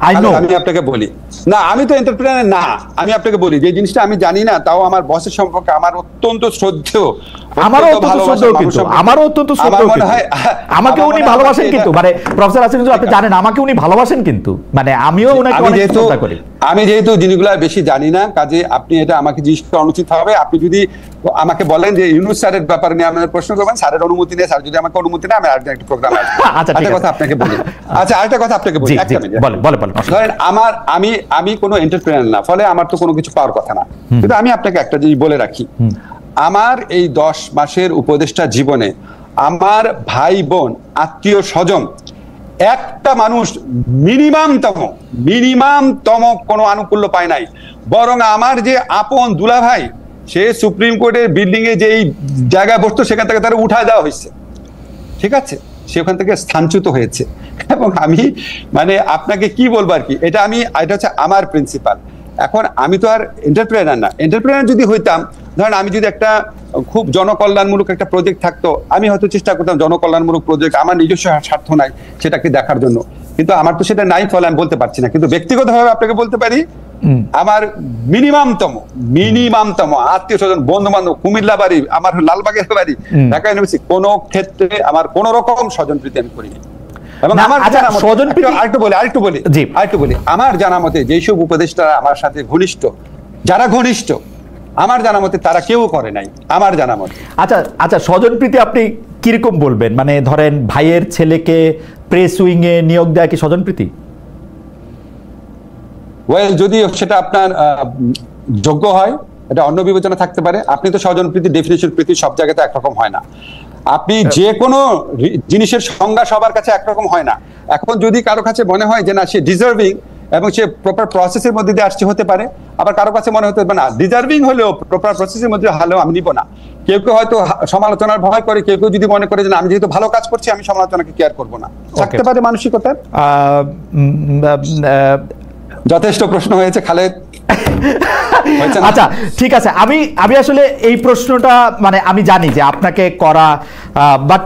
আমি আপনাকে বলি না, আমি তো এন্টারপ্রেনার না, আমি আপনাকে বলি যে জিনিসটা আমি জানি না, তাও আমার বসের সম্পর্কে আমার অত্যন্ত শ্রদ্ধেয়, আমারও অত্যন্ত শ্রদ্ধেয়, আমাকে উনি ভালোবাসেন কিন্তু, মানে প্রফেসর আসিফ নজরুল আপনি জানেন আমাকে উনি ভালোবাসেন কিন্তু, মানে আমিও ওনাকে অনেক শ্রদ্ধা করি। আমি যেহেতু জিনিসগুলো বেশি জানি না, কাজে আপনি এটা আমাকে জিজ্ঞেস করা অনুচিত হবে। আপনি যদি আমাকে বলেন যে ইউনুস স্যারের ব্যাপারে নিয়ে আপনার প্রশ্ন করবেন, স্যারের অনুমতি নেই, স্যার যদি আমাকে অনুমতি নেয় আমি আর একটা প্রোগ্রামে আসবো। আরেকটা কথা আপনাকে বলি, আরেকটা কথা আপনাকে বলি, একটা মিনিট ধরেন, আমি কোনো এন্টারপ্রেনার না, ফলে আমার তো কোনো কিছু পাওয়ার কথা না, কিন্তু আমি আপনাকে একটা জিনিস বলে রাখি, আমার এই 10 মাসের উপদেষ্টা জীবনে আমার ভাই বোন আত্মীয় স্বজন একটা মানুষ মিনিমামতম কোনো আনুকূল্য পায় নাই, বরং আমার যে আপন দুলা ভাই, সে সুপ্রিম কোর্টের বিল্ডিং এ যেই জায়গায় বসতো সেখান থেকে তারা উঠায় দেওয়া হয়েছে, ঠিক আছে, সে ওখান থেকে স্থানচ্যুত হয়েছে। এবং আমি মানে আপনাকে কি বলবো আর কি, এটা হচ্ছে আমার প্রিন্সিপাল। এখন আমি তো আর এন্টারপ্রেনার না, এন্টারপ্রেনার যদি হইতাম, ধরেন আমি যদি একটা খুব জনকল্যাণমূলক একটা প্রজেক্ট থাকতো, আমি হয়তো চেষ্টা করতাম জনকল্যাণমূলক প্রজেক্ট, আমার নিজস্ব স্বার্থ নাই সেটাকে দেখার জন্য, কিন্তু আমার তো সেটা নাই, ফলে আমি বলতে পারছি না। কিন্তু ব্যক্তিগতভাবে আপনাকে বলতে পারি, আমার মিনিমামতম আত্মীয় স্বজন, বন্ধু বান্ধব, কুমিল্লা বাড়ি, আমার লালবাগের বাড়ি, ঢাকা ইউনিভার্সিটি, কোনো ক্ষেত্রে আমার কোন রকম স্বজন প্রীতি আমি করিনি। এবং আমার আরেকটু বলি, আমার জানা মতে যেসব উপদেষ্টারা আমার সাথে ঘনিষ্ঠ, যারা ঘনিষ্ঠ, আমার জানা মতে তারা কেউ করে নাই, আমার জানা মতে। আচ্ছা, স্বজনপ্রীতি আপনি কিরকম বলবেন? মানে ধরেন ভাইয়ের ছেলেকে প্রেস উইং এ নিয়োগ দেয়া কি স্বজনপ্রীতি? যদি সেটা আপনার যোগ্য হয়, এটা অন্য বিবেচনা থাকতে পারে। আপনি তো স্বজনপ্রীতি ডেফিনিশন প্রীতি সব জায়গাতে একরকম হয় না, আপনি যে কোনো জিনিসের সংজ্ঞা সবার কাছে একরকম হয় না। এখন যদি কারো কাছে মনে হয় যে না সে ডিজার্ভিং এবং সে প্রপার প্রসেসের মধ্যে দিয়ে আসছে, হতে পারে, আবার কারো কাছে মনে হতে পারে না ডিজার্ভিং হলেও প্রপার প্রসেসের মধ্যে হলেও আমি নিব না। কেউ হয়তো সমালোচনার ভয় করে, কেউ যদি মনে করে যে আমি যেহেতু ভালো কাজ করছি আমি সমালোচনাকে কেয়ার করবো না, থাকতে পারে মানসিকতার। যথেষ্ট প্রশ্ন হয়েছে খালেদ। আচ্ছা ঠিক আছে, আমি আসলে এই প্রশ্নটা মানে আমি জানি যে আপনাকে করা, বাট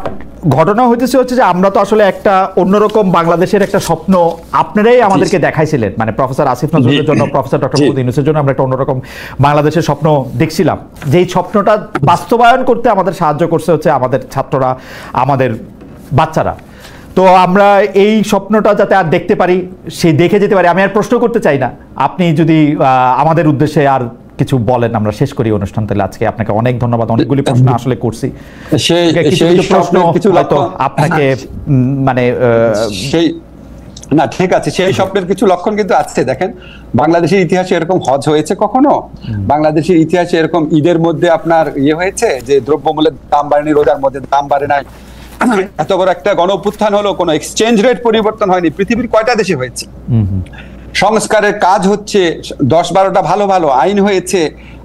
ঘটনা হইতেছে হচ্ছে যে আমরা তো আসলে একটা অন্যরকম বাংলাদেশের একটা স্বপ্ন আপনারাই আমাদেরকে দেখাইছিলেন, মানে প্রফেসর আসিফ নজরুলের জন্য, প্রফেসর ডক্টর মোহাম্মদ ইউনূসের জন্য আমরা একটা অন্যরকম বাংলাদেশের স্বপ্ন দেখছিলাম, যেই স্বপ্নটা বাস্তবায়ন করতে আমাদের সাহায্য করছে হচ্ছে আমাদের ছাত্ররা, আমাদের বাচ্চারা। তো আমরা এই স্বপ্নটা যাতে আর দেখতে পারি, সেই দেখে যেতে পারি। আমি আর প্রশ্ন করতে চাই না, আপনি যদি আমাদের উদ্দেশ্যে আর কিছু বলেন আমরা শেষ করি অনুষ্ঠান। তাহলে আজকে আপনাকে অনেক ধন্যবাদ, অনেকগুলি প্রশ্ন আসলে করছি, কিছু হয়তো আপনাকে মানে না ঠিক আছে, সেই স্বপ্নের কিছু লক্ষণ কিন্তু আছে। দেখেন, বাংলাদেশের ইতিহাসে এরকম হজ হয়েছে কখনো? বাংলাদেশের ইতিহাসে এরকম ঈদের মধ্যে আপনার হয়েছে যে দ্রব্যমূল্যের দাম বাড়েনি, রোজার মধ্যে দাম বাড়ে নাই, এত বড় একটা গণ অভ্যুত্থান হলো, কোনো এক্সচেঞ্জ রেট পরিবর্তন হয়নি, পৃথিবীর কয়টা দেশে হয়েছে? সংস্কারের কাজ হচ্ছে, 10-12টা ভালো ভালো আইন হয়েছে,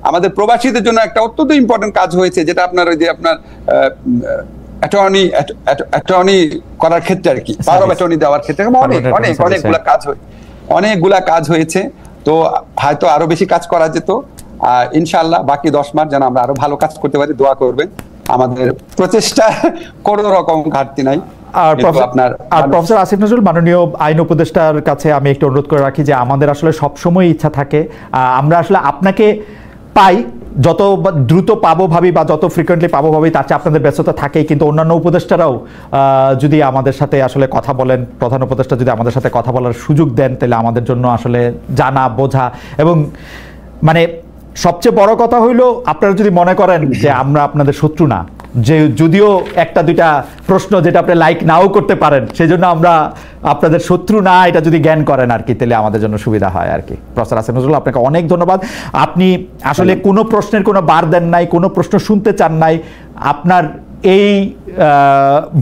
আমাদের প্রবাসীদের জন্য একটা অত্যন্ত ইম্পর্টেন্ট কাজ হয়েছে, যেটা আপনার ওই যে আপনার অ্যাটর্নি করার ক্ষেত্রে আর কি, পাওয়ার অফ অ্যাটর্নি দেওয়ার ক্ষেত্রে অনেকগুলা কাজ হয়েছে। তো হয়তো আরো বেশি কাজ করা যেত। ইনশাআল্লাহ বাকি 10 মাস যেন আমরা আরো ভালো কাজ করতে পারি, দোয়া করবেন। আমাদের প্রচেষ্টা কোনো রকম ঘাটতি নাই। আর প্রফেসর আসিফ নজরুল, মাননীয় আইন উপদেষ্টার কাছে আমি একটু অনুরোধ করে রাখি যে আমাদের আসলে সবসময় ইচ্ছা থাকে আমরা আসলে আপনাকে পাই, যত দ্রুত পাবো ভাবি বা যত ফ্রিকোয়েন্টলি পাবো ভাবি, তার চেয়ে আপনাদের ব্যস্ততা থাকেই, কিন্তু অন্যান্য উপদেষ্টারাও যদি আমাদের সাথে আসলে কথা বলেন, প্রধান উপদেষ্টা যদি আমাদের সাথে কথা বলার সুযোগ দেন, তাহলে আমাদের জন্য আসলে জানা বোঝা এবং মানে সবচেয়ে বড় কথা হইলো আপনারা যদি মনে করেন যে আমরা আপনাদের শত্রু না, যে যদিও একটা দুইটা প্রশ্ন যেটা আপনি লাইক নাও করতে পারেন, সেই জন্য আমরা আপনাদের শত্রু না, এটা যদি জ্ঞান করেন আর কি, তাহলে আমাদের জন্য সুবিধা হয় আর কি। প্রফেসর আসিফ নজরুল, আপনাকে অনেক ধন্যবাদ। আপনি আসলে কোনো প্রশ্নের কোনো বার দেন নাই, কোনো প্রশ্ন শুনতে চান নাই। আপনার এই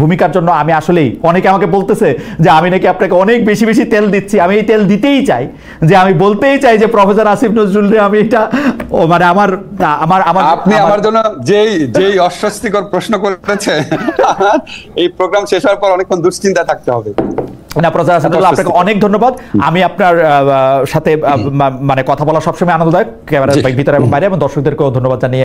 ভূমিকার জন্য আমি আসলেই, অনেকে আমাকে বলতেছে যে আমি নাকি আপনাকে অনেক বেশি বেশি তেল দিচ্ছি, আমি এই তেল দিতেই চাই, যে আমি বলতেই চাই যে প্রফেসর আসিফ নজরুল রে আমি এটা মানে আপনি আমার জন্য যেই অস্বস্তিকর প্রশ্ন করেছে, এই প্রোগ্রাম শেষ হওয়ার পর অনেকক্ষণ দুশ্চিন্তা থাকতে হবে। না প্রফেসর আসিফ নজরুল, আপনাকে অনেক ধন্যবাদ। আমি আপনার সাথে মানে কথা বলা সবসময় আনন্দদায়ক, ক্যামেরার ভিতরে এবং বাইরে, এবং দর্শকদেরকেও ধন্যবাদ জানিয়ে